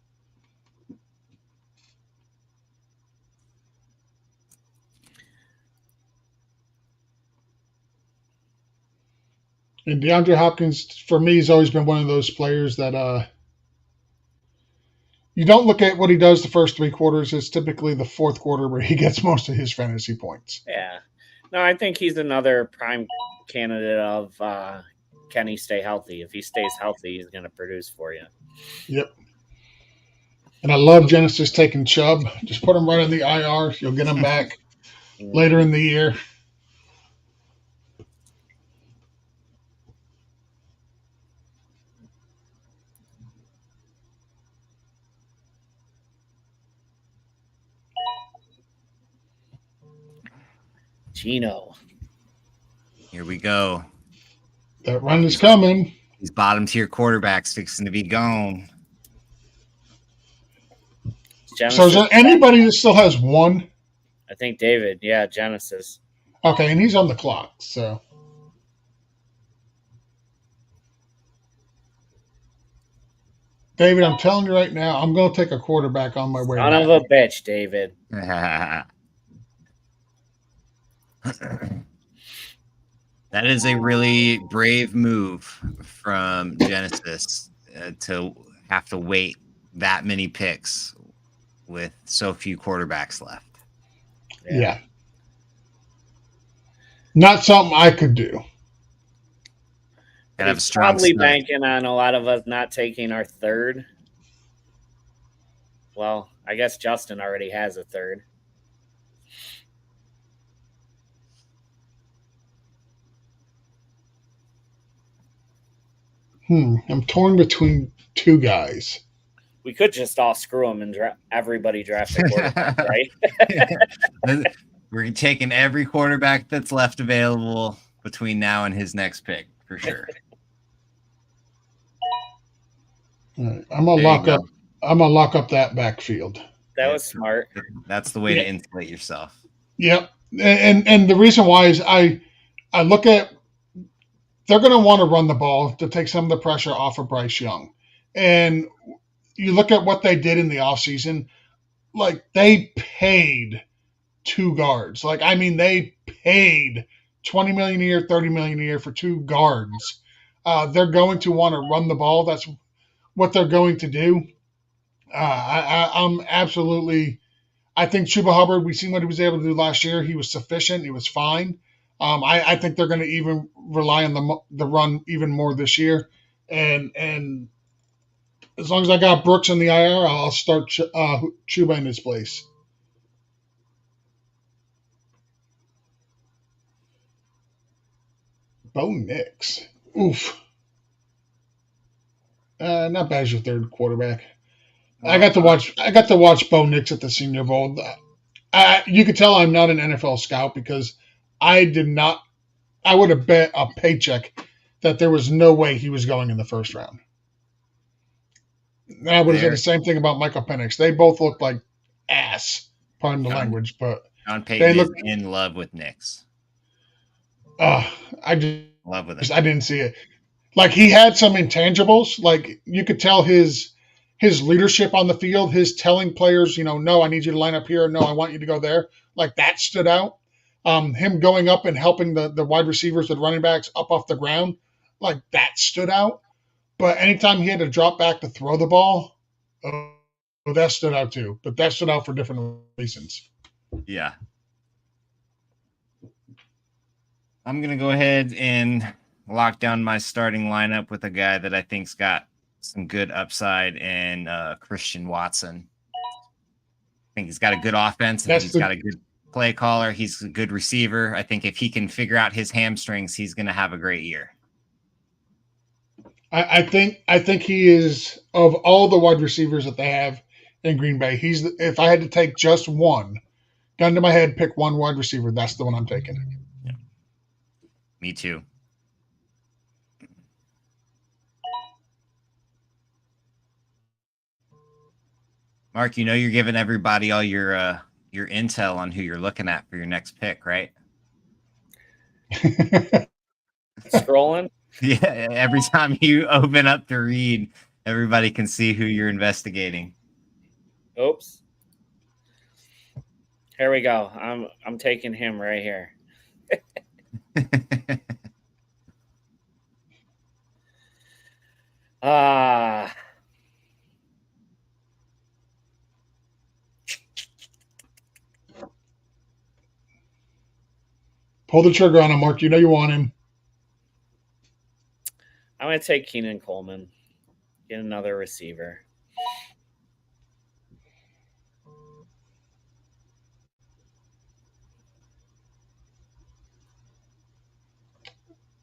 And DeAndre Hopkins, for me, has always been one of those players that you don't look at what he does the first 3 quarters. It's typically the fourth quarter where he gets most of his fantasy points. Yeah. No, I think he's another prime candidate of can he stay healthy? If he stays healthy, he's going to produce for you. Yep. And I love Genesis taking Chubb. Just put him right in the IR. You'll get him back later in the year. Gino. Here we go. That run is coming. These bottom tier quarterbacks fixing to be gone. Genesis. So is there anybody that still has 1? I think David. Yeah, Genesis. Okay, and he's on the clock. So David, I'm telling you right now, I'm going to take a quarterback on my way. Son of a bitch, David. That is a really brave move from Genesis to have to wait that many picks with so few quarterbacks left. Yeah. Not something I could do. Have a He's strong probably snub. banking on a lot of us not taking our third. Well, I guess Justin already has a third. I'm torn between 2 guys. We could just all screw him and everybody draft a quarterback, right? We're taking every quarterback that's left available between now and his next pick for sure. All right, I'm gonna lock up that backfield. That was smart. That's the way to insulate yourself. Yep. And the reason why is I look at they're going to want to run the ball to take some of the pressure off of Bryce Young. And you look at what they did in the offseason, like they paid 2 guards. Like, I mean, they paid $20 million a year, $30 million a year for 2 guards. They're going to want to run the ball. That's what they're going to do. I'm absolutely – I think Chuba Hubbard, we've seen what he was able to do last year. He was sufficient. He was fine. I think they're going to even rely on the run even more this year. And as long as I got Brooks in the IR, I'll start Chuba in his place. Bo Nix. Oof. Not bad as your third quarterback. I got to watch Bo Nix at the Senior Bowl. You could tell I'm not an NFL scout because I would have bet a paycheck that there was no way he was going in the first round. And I would have said the same thing about Michael Penix. They both looked like ass, pardon the language, but John Payton is in love with Nix. I Love with it. I didn't see it. Like he had some intangibles. Like you could tell his leadership on the field, his telling players, no, I need you to line up here. No, I want you to go there. Like that stood out. Him going up and helping the wide receivers and running backs up off the ground, like that stood out. But anytime he had to drop back to throw the ball, that stood out too. But that stood out for different reasons. Yeah. I'm going to go ahead and lock down my starting lineup with a guy that I think's got some good upside in Christian Watson. I think he's got a good offense. He's got a good play caller. He's a good receiver. I think if he can figure out his hamstrings, he's going to have a great year. I think he is, of all the wide receivers that they have in Green Bay. If I had to take just one, gun to my head, pick one wide receiver, that's the one I'm taking. Yeah. Me too. Mark, you know you're giving everybody all your intel on who you're looking at for your next pick, right? Scrolling. Yeah, every time you open up to read, everybody can see who you're investigating. Oops. Here we go. I'm taking him right here. Ah. Pull the trigger on him, Mark. You know you want him. I'm going to take Keenan Coleman. Get another receiver.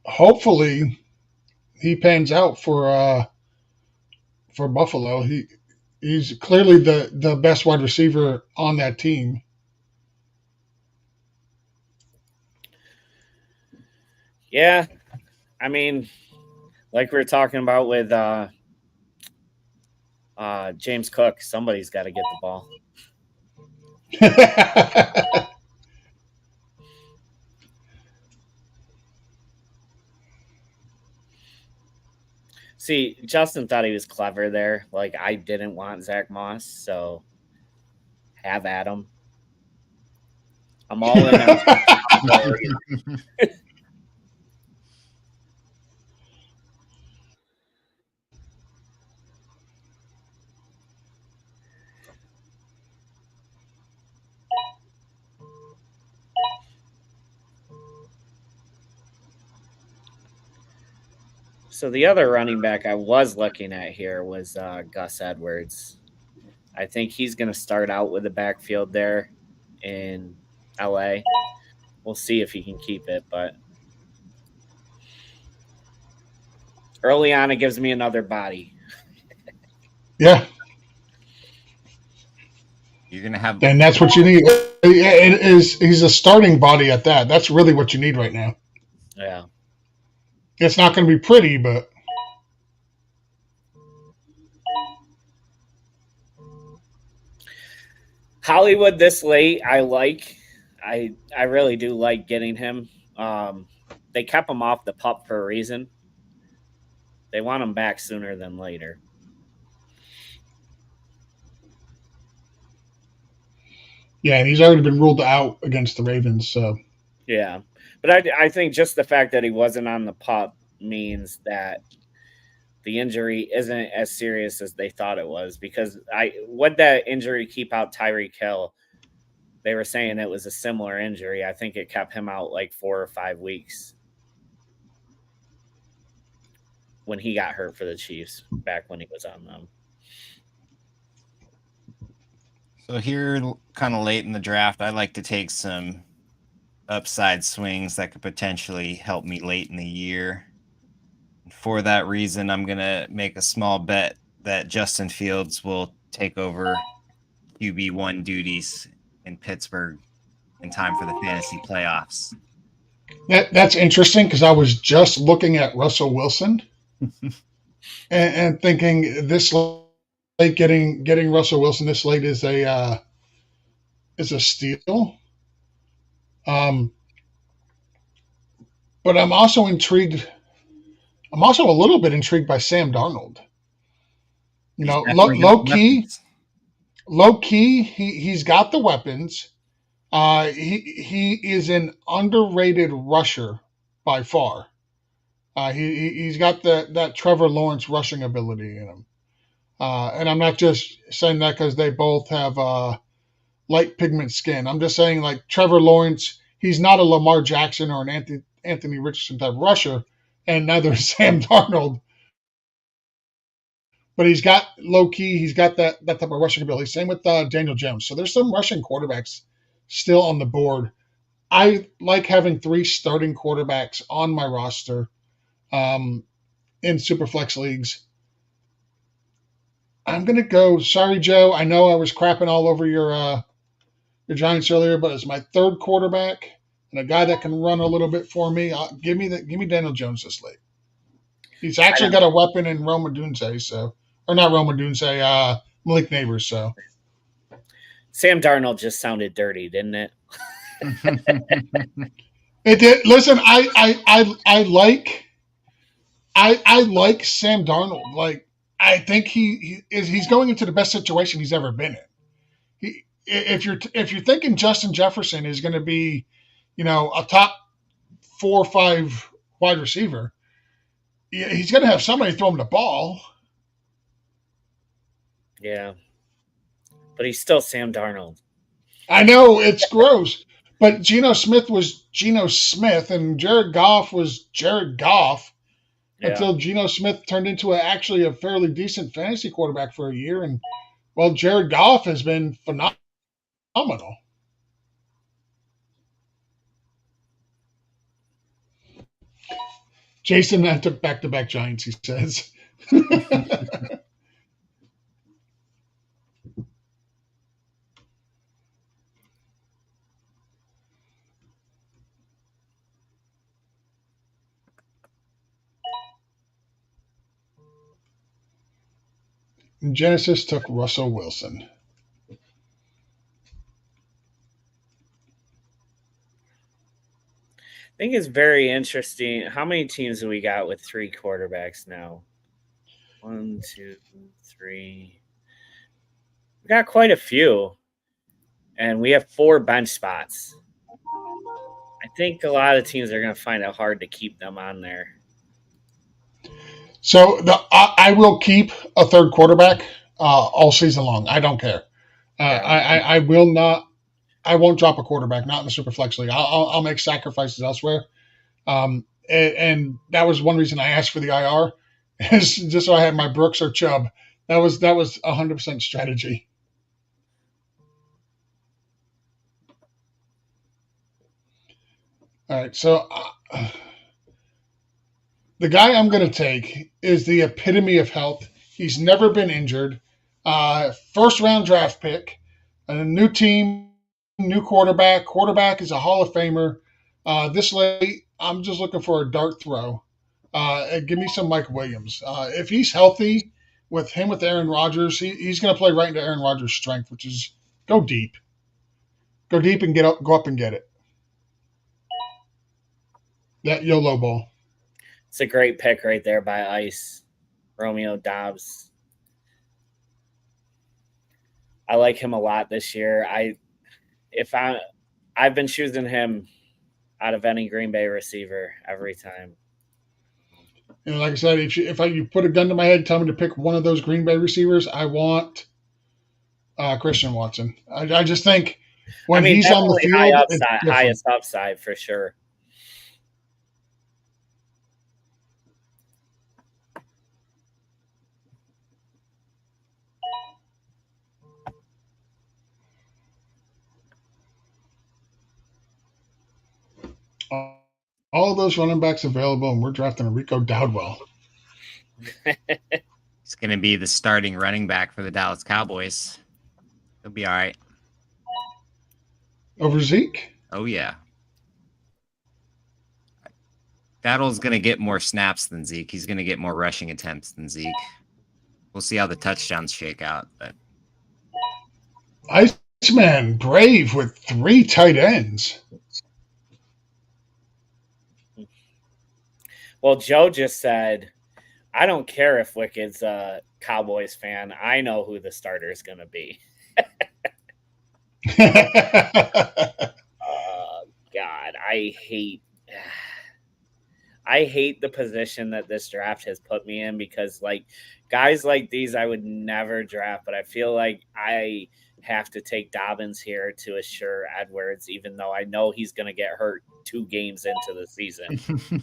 Hopefully, he pans out for Buffalo. He's clearly the best wide receiver on that team. Yeah. I mean, like we were talking about with James Cook, somebody's got to get the ball. See, Justin thought he was clever there. Like, I didn't want Zach Moss, so have at him. I'm all in on So the other running back I was looking at here was Gus Edwards. I think he's going to start out with the backfield there in LA. We'll see if he can keep it, but early on it gives me another body. Yeah. You're gonna have, and that's what you need. He's a starting body at that. That's really what you need right now. Yeah. It's not going to be pretty, but Hollywood this late, I like. I really do like getting him. They kept him off the pup for a reason. They want him back sooner than later. yeah, and he's already been ruled out against the Ravens. So yeah, but I think just the fact that he wasn't on the pup means that the injury isn't as serious as they thought it was. Because would that injury keep out Tyreek Hill? They were saying it was a similar injury. I think it kept him out like 4 or 5 weeks when he got hurt for the Chiefs back when he was on them. So here, kind of late in the draft, I like to take some upside swings that could potentially help me late in the year. For that reason, I'm going to make a small bet that Justin Fields will take over QB1 duties in Pittsburgh in time for the fantasy playoffs. that's interesting because I was just looking at Russell Wilson and thinking this late getting Russell Wilson this late is a steal. But I'm also intrigued. I'm also a little bit intrigued by Sam Darnold. You know, low key, he's got the weapons. He is an underrated rusher by far. He's got that Trevor Lawrence rushing ability in him. And I'm not just saying that because they both have light pigment skin. I'm just saying, like, Trevor Lawrence, he's not a Lamar Jackson or an Anthony Richardson type rusher, and neither is Sam Darnold. But he's got low key, he's got that type of rushing ability. Same with Daniel Jones. So there's some rushing quarterbacks still on the board. I like having 3 starting quarterbacks on my roster in in Superflex leagues. I'm going to go. Sorry, Joe. I know I was crapping all over your Giants earlier, but as my third quarterback and a guy that can run a little bit for me, give me Daniel Jones this late. He's actually got a weapon in Roma Dunze, or not Roma Dunze, Malik Neighbors. So Sam Darnold just sounded dirty, didn't it? It did. Listen, I like Sam Darnold. Like, I think he's going into the best situation he's ever been in. If you're thinking Justin Jefferson is going to be, a top 4 or 5 wide receiver, he's going to have somebody throw him the ball. Yeah, but he's still Sam Darnold. I know it's gross, but Geno Smith was Geno Smith, and Jared Goff was Jared Goff. Yeah. Until Geno Smith turned into actually a fairly decent fantasy quarterback for a year. And, well, Jared Goff has been phenomenal. Jason and I took back-to-back Giants, he says. Genesis took Russell Wilson. I think it's very interesting. How many teams do we got with 3 quarterbacks now? 1, 2, 3. We got quite a few. And we have 4 bench spots. I think a lot of teams are going to find it hard to keep them on there. So I will keep a third quarterback all season long. I don't care. I will not. I won't drop a quarterback, not in the Superflex league. I'll make sacrifices elsewhere. And that was one reason I asked for the IR, is just so I had my Brooks or Chubb. That was 100% strategy. All right, so the guy I'm going to take is the epitome of health. He's never been injured. First-round draft pick, a new team, new quarterback. Quarterback is a Hall of Famer. This late, I'm just looking for a dart throw. Give me some Mike Williams. If he's healthy with Aaron Rodgers, he's going to play right into Aaron Rodgers' strength, which is go deep. Go deep and go up and get it. That YOLO ball. It's a great pick right there by Ice. Romeo Dobbs. I like him a lot this year. I've been choosing him out of any Green Bay receiver every time. And like I said, if you put a gun to my head, tell me to pick one of those Green Bay receivers, I want Christian Watson. I just think when he's on the field, highest upside for sure. All of those running backs available, and we're drafting Rico Dowdwell. He's going to be the starting running back for the Dallas Cowboys. He'll be all right. Over Zeke? Oh, yeah. Dowdwell's going to get more snaps than Zeke. He's going to get more rushing attempts than Zeke. We'll see how the touchdowns shake out. But Iceman Brave with 3 tight ends. Well, Joe just said, I don't care if Wicked's a Cowboys fan. I know who the starter is going to be. God, I hate the position that this draft has put me in, because guys like these I would never draft, but I feel like I have to take Dobbins here to assure Edwards, even though I know he's going to get hurt 2 games into the season.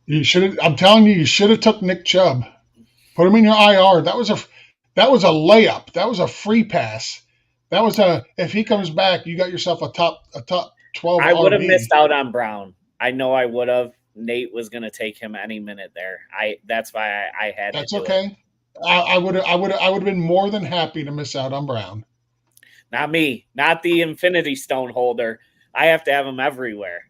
I'm telling you should have took Nick Chubb. Put him in your IR. That was a layup. That was a free pass. If he comes back, you got yourself a top 12. I would have missed out on Brown. I know I would have, Nate was going to take him any minute there. That's why I had That's to do it. okay. I would have been more than happy to miss out on Brown. Not me, not the Infinity Stone holder. I have to have him everywhere.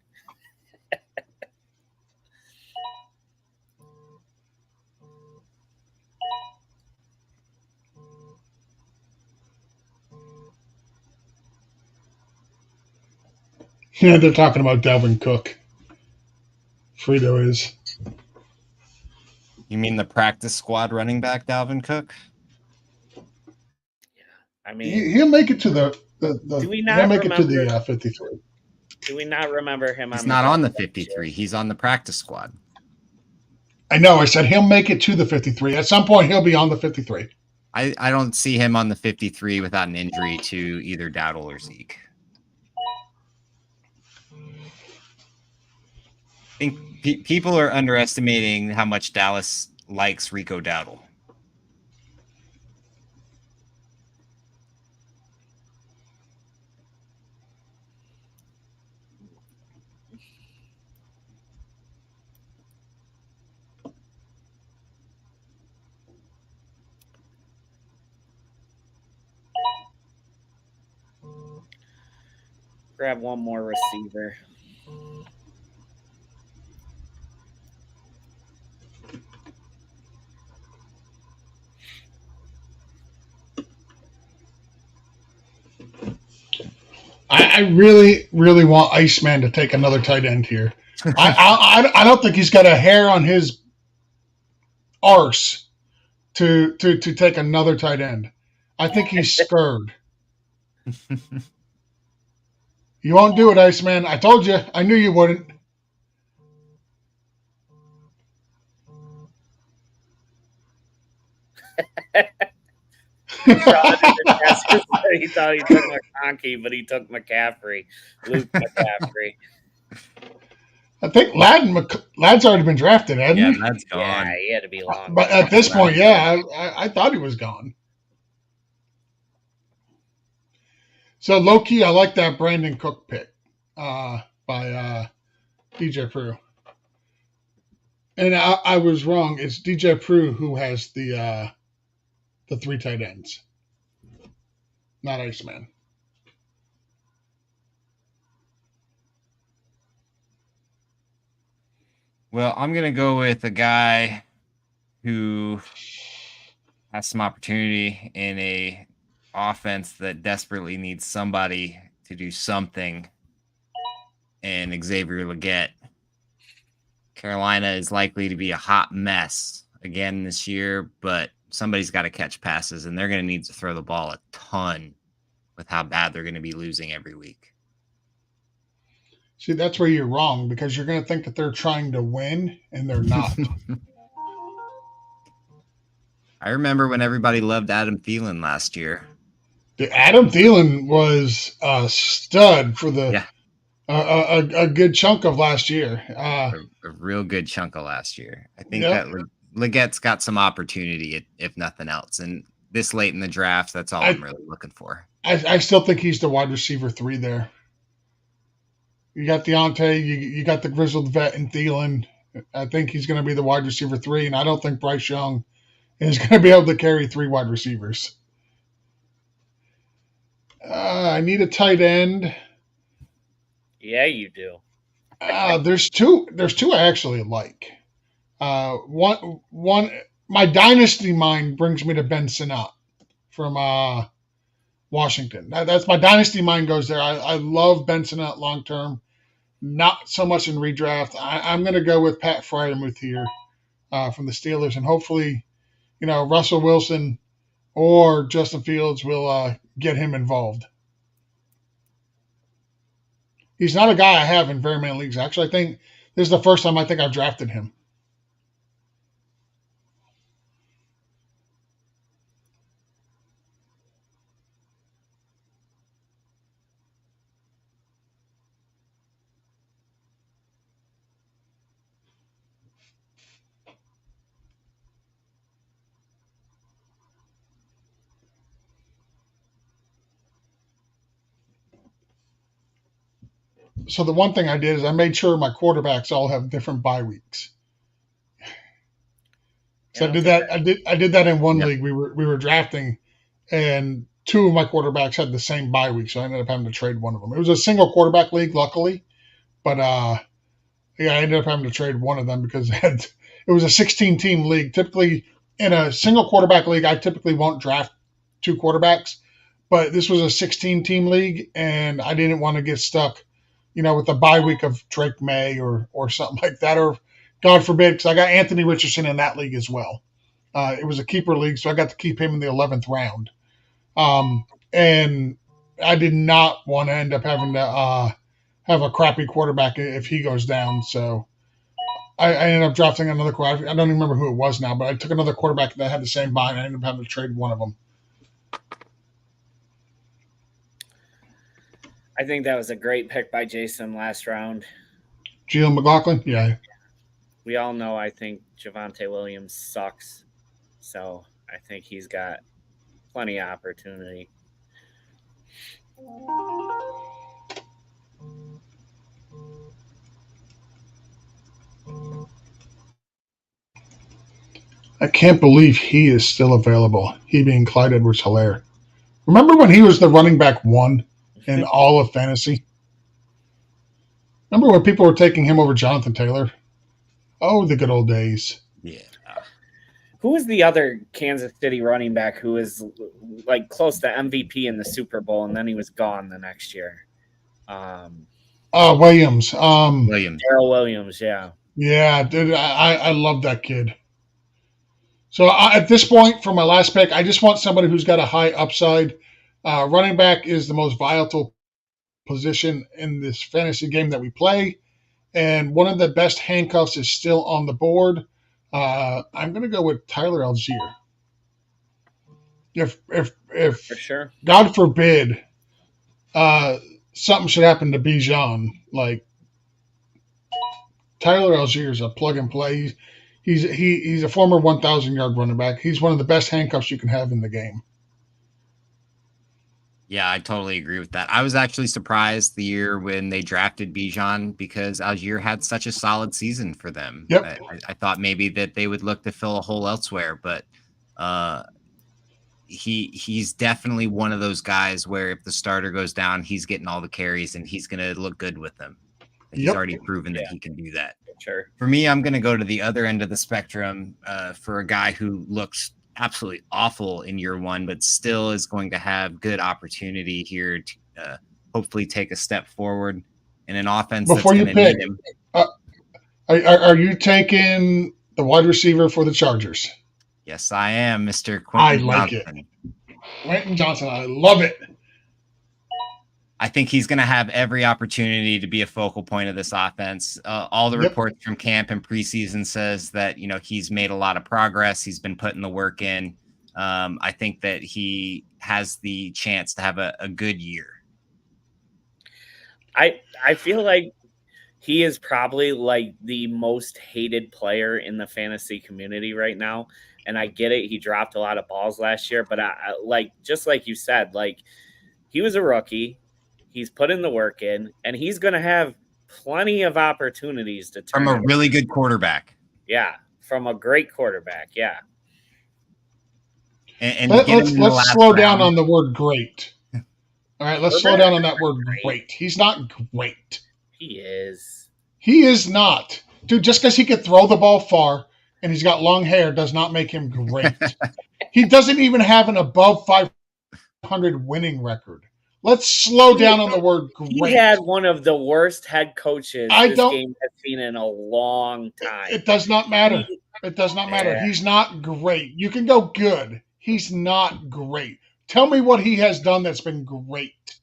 Yeah, they're talking about Dalvin Cook. Frito is. You mean the practice squad running back, Dalvin Cook? I mean, He'll make it to the do we he'll not make it to remember? the 53. Do we not remember him? He's on not on the depth chart this year? 53. He's on the practice squad. I know. I said he'll make it to the 53. At some point, he'll be on the 53. I don't see him on the 53 without an injury to either Dowdle or Zeke. I think people are underestimating how much Dallas likes Rico Dowdle. Grab one more receiver. I really, really want Iceman to take another tight end here. I don't think he's got a hair on his arse to take another tight end. I think he's scared. You won't do it, Iceman. I told you. I knew you wouldn't. He thought he took McConkey, but he took McCaffrey. Luke McCaffrey. I think Ladd's already been drafted, hasn't Yeah, he? that's gone. Yeah, he had to be long. But at this point, yeah, I thought he was gone. So low key, I like that Brandon Cook pick by DJ Prue. And I was wrong. It's DJ Prue who has the 3 tight ends, not Iceman. Well, I'm going to go with a guy who has some opportunity in a offense that desperately needs somebody to do something, and Xavier Legette. Carolina is likely to be a hot mess again this year, but somebody's got to catch passes, and they're going to need to throw the ball a ton with how bad they're going to be losing every week. See, that's where you're wrong, because you're going to think that they're trying to win, and they're not. I remember when everybody loved Adam Thielen last year. Adam Thielen was a stud for the a good chunk of last year. A real good chunk of last year. I think that Legette's got some opportunity, if nothing else. And this late in the draft, that's all I'm really looking for. I still think he's the wide receiver 3 there. You got Deontay, you got the grizzled vet in Thielen. I think he's going to be the wide receiver 3, and I don't think Bryce Young is going to be able to carry 3 wide receivers. I need a tight end. Yeah, you do. There's two I actually like. One my dynasty mind brings me to Ben Sinnott from Washington. That's my dynasty mind goes there. I love Ben Sinnott long term. Not so much in redraft. I'm going to go with Pat Fryermuth here from the Steelers, and hopefully, Russell Wilson or Justin Fields will get him involved. He's not a guy I have in very many leagues. Actually, I think this is the first time I think I've drafted him. So the one thing I did is I made sure my quarterbacks all have different bye weeks. So I did that. I did that in one Yep. league. We were drafting, and two of my quarterbacks had the same bye week, so I ended up having to trade one of them. It was a single quarterback league, luckily, but yeah, I ended up having to trade one of them because it was a 16 team league. Typically, in a single quarterback league, I typically won't draft two quarterbacks, but this was a 16 team league, and I didn't want to get stuck, with the bye week of Drake May or something like that, or God forbid, because I got Anthony Richardson in that league as well. It was a keeper league, so I got to keep him in the 11th round. And I did not want to end up having to have a crappy quarterback if he goes down. So I ended up drafting another quarterback. I don't even remember who it was now, but I took another quarterback that had the same buy, and I ended up having to trade one of them. I think that was a great pick by Jason last round. Gio McLaughlin? Yeah. We all know I think Javonte Williams sucks. So I think he's got plenty of opportunity. I can't believe he is still available. He being Clyde Edwards-Helaire. Remember when he was the running back one in all of fantasy? Remember when people were taking him over Jonathan Taylor? Oh, the good old days. Yeah. Who was the other Kansas City running back who was like close to MVP in the Super Bowl, and then he was gone the next year? Williams. Williams. Darrell Williams, yeah. Yeah, dude, I love that kid. So at this point, for my last pick, I just want somebody who's got a high upside. Running back is the most volatile position in this fantasy game that we play, and one of the best handcuffs is still on the board. I'm going to go with Tyler Algier. If For sure, God forbid, something should happen to Bijan, like Tyler Algier is a plug and play. He's a former 1,000-yard running back. He's one of the best handcuffs you can have in the game. Yeah, I totally agree with that. I was actually surprised the year when they drafted Bijan because Algier had such a solid season for them. Yep. I thought maybe that they would look to fill a hole elsewhere, but he's definitely one of those guys where if the starter goes down, he's getting all the carries and he's going to look good with them. He's already proven that he can do that. Sure. For me, I'm going to go to the other end of the spectrum for a guy who looks absolutely awful in year one, but still is going to have good opportunity here to hopefully take a step forward in an offense Before that's you going to pick, need him. Are you taking the wide receiver for the Chargers? Yes, I am, Mr. Quentin Johnson. Quentin Johnson, I love it. I think he's going to have every opportunity to be a focal point of this offense. All the reports from camp and preseason says that, he's made a lot of progress. He's been putting the work in. I think that he has the chance to have a good year. I feel like he is probably like the most hated player in the fantasy community right now. And I get it. He dropped a lot of balls last year, but I like, just like you said, like he was a rookie. He's put in the work in, and he's going to have plenty of opportunities to turn from a really good quarterback. Yeah, from a great quarterback. Yeah. And let's slow down on the word great. All right, let's slow down on that word great. He's not great. He is. He is not. Dude, just because he could throw the ball far and he's got long hair does not make him great. He doesn't even have an above 500 winning record. Let's slow down on the word great. He had one of the worst head coaches this game has seen in a long time. It does not matter. It does not matter. He's not great. You can go good. He's not great. Tell me what he has done that's been great.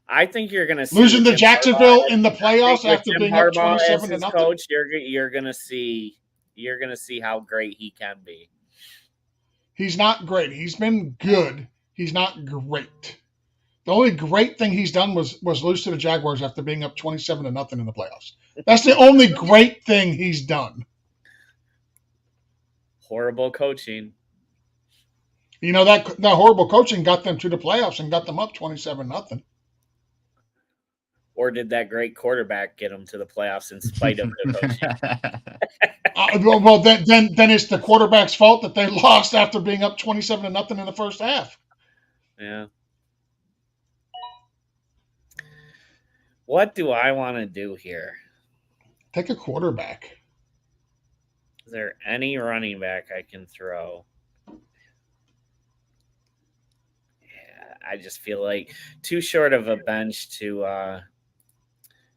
I think you're going to see losing to Jacksonville in the playoffs after being up 27-0. Coach, you're going to see how great he can be. He's not great. He's been good. He's not great. The only great thing he's done was lose to the Jaguars after being up 27-0 in the playoffs. That's the only great thing he's done. Horrible coaching. That horrible coaching got them to the playoffs and got them up 27-0. or did that great quarterback get them to the playoffs in spite of their coaching? Well, then it's the quarterback's fault that they lost after being up 27-0 in the first half. Yeah. What do I want to do here? Take a quarterback. Is there any running back I can throw? Yeah, I just feel like too short of a bench to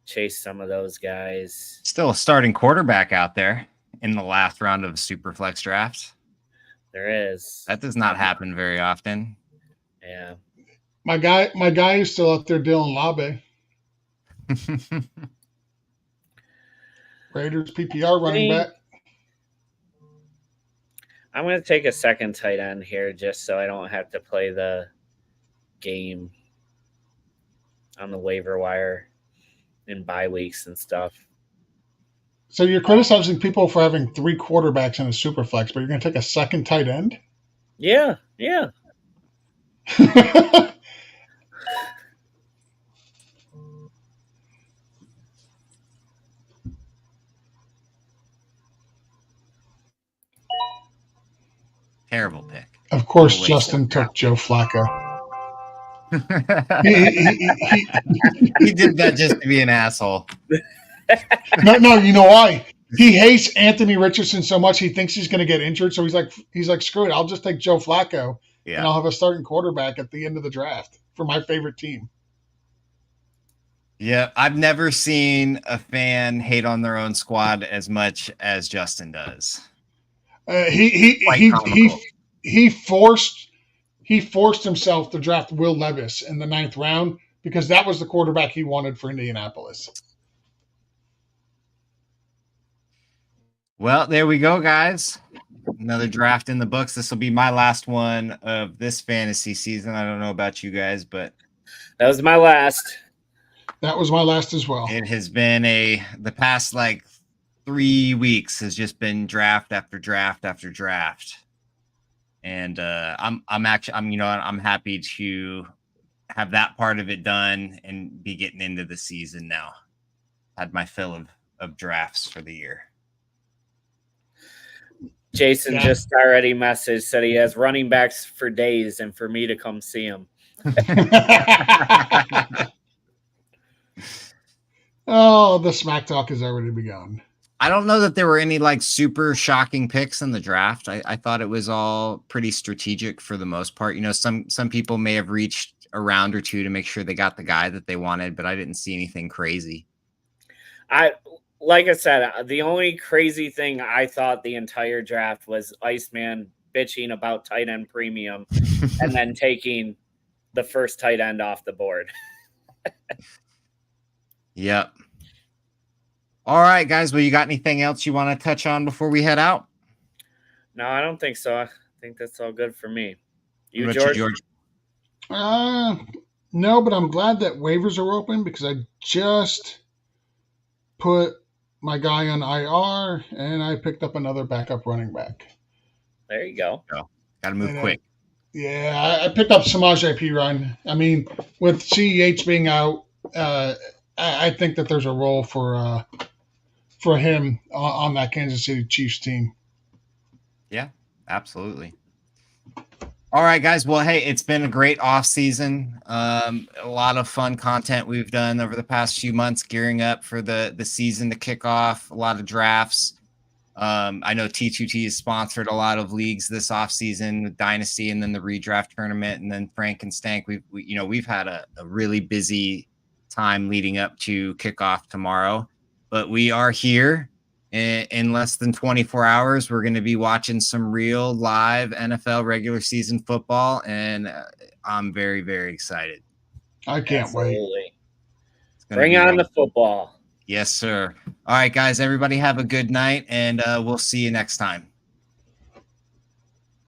chase some of those guys. Still a starting quarterback out there in the last round of a Superflex draft. There is. That does not happen very often. Yeah. My guy is still out there, Dylan Labe. Raiders PPR running back. I'm going to take a second tight end here just so I don't have to play the game on the waiver wire in bye weeks and stuff. So you're criticizing people for having 3 quarterbacks in a super flex, but you're going to take a second tight end? Yeah. Terrible pick. Of course, No way, Justin so took Joe Flacco. He did that just to be an asshole. No, you know why? He hates Anthony Richardson so much he thinks he's going to get injured. So he's like, screw it. I'll just take Joe Flacco, and I'll have a starting quarterback at the end of the draft for my favorite team. Yeah, I've never seen a fan hate on their own squad as much as Justin does. He forced himself to draft Will Levis in the 9th round because that was the quarterback he wanted for Indianapolis. Well, there we go, guys. Another draft in the books. This will be my last one of this fantasy season. I don't know about you guys, but that was my last. That was my last as well. It has been the past 3 weeks has just been draft after draft after draft. And I'm happy to have that part of it done and be getting into the season now. Had my fill of drafts for the year. Jason just already messaged, said he has running backs for days and for me to come see him. Oh, the smack talk has already begun. I don't know that there were any super shocking picks in the draft. I thought it was all pretty strategic for the most part. Some people may have reached a round or two to make sure they got the guy that they wanted, but I didn't see anything crazy. Like I said, the only crazy thing I thought the entire draft was Iceman bitching about tight end premium and then taking the first tight end off the board. Yep. All right, guys. Well, you got anything else you want to touch on before we head out? No, I don't think so. I think that's all good for me. You, George? No, but I'm glad that waivers are open because I just put my guy on IR and I picked up another backup running back. There you go. Got to move quick. I picked up Samaje Perine. I mean, with CEH being out, I think that there's a role for him on that Kansas City Chiefs team. Yeah, absolutely. All right, guys. Well, hey, it's been a great off season. A lot of fun content we've done over the past few months, gearing up for the season to kick off. A lot of drafts. I know T2T has sponsored a lot of leagues this off season with Dynasty and then the redraft tournament, and then Frank and Stank. We've had a really busy time leading up to kickoff tomorrow, but we are here. In less than 24 hours, we're going to be watching some real live NFL regular season football, and I'm very, very excited. I can't wait. Bring on the football. Yes, sir. All right, guys, everybody have a good night, and we'll see you next time.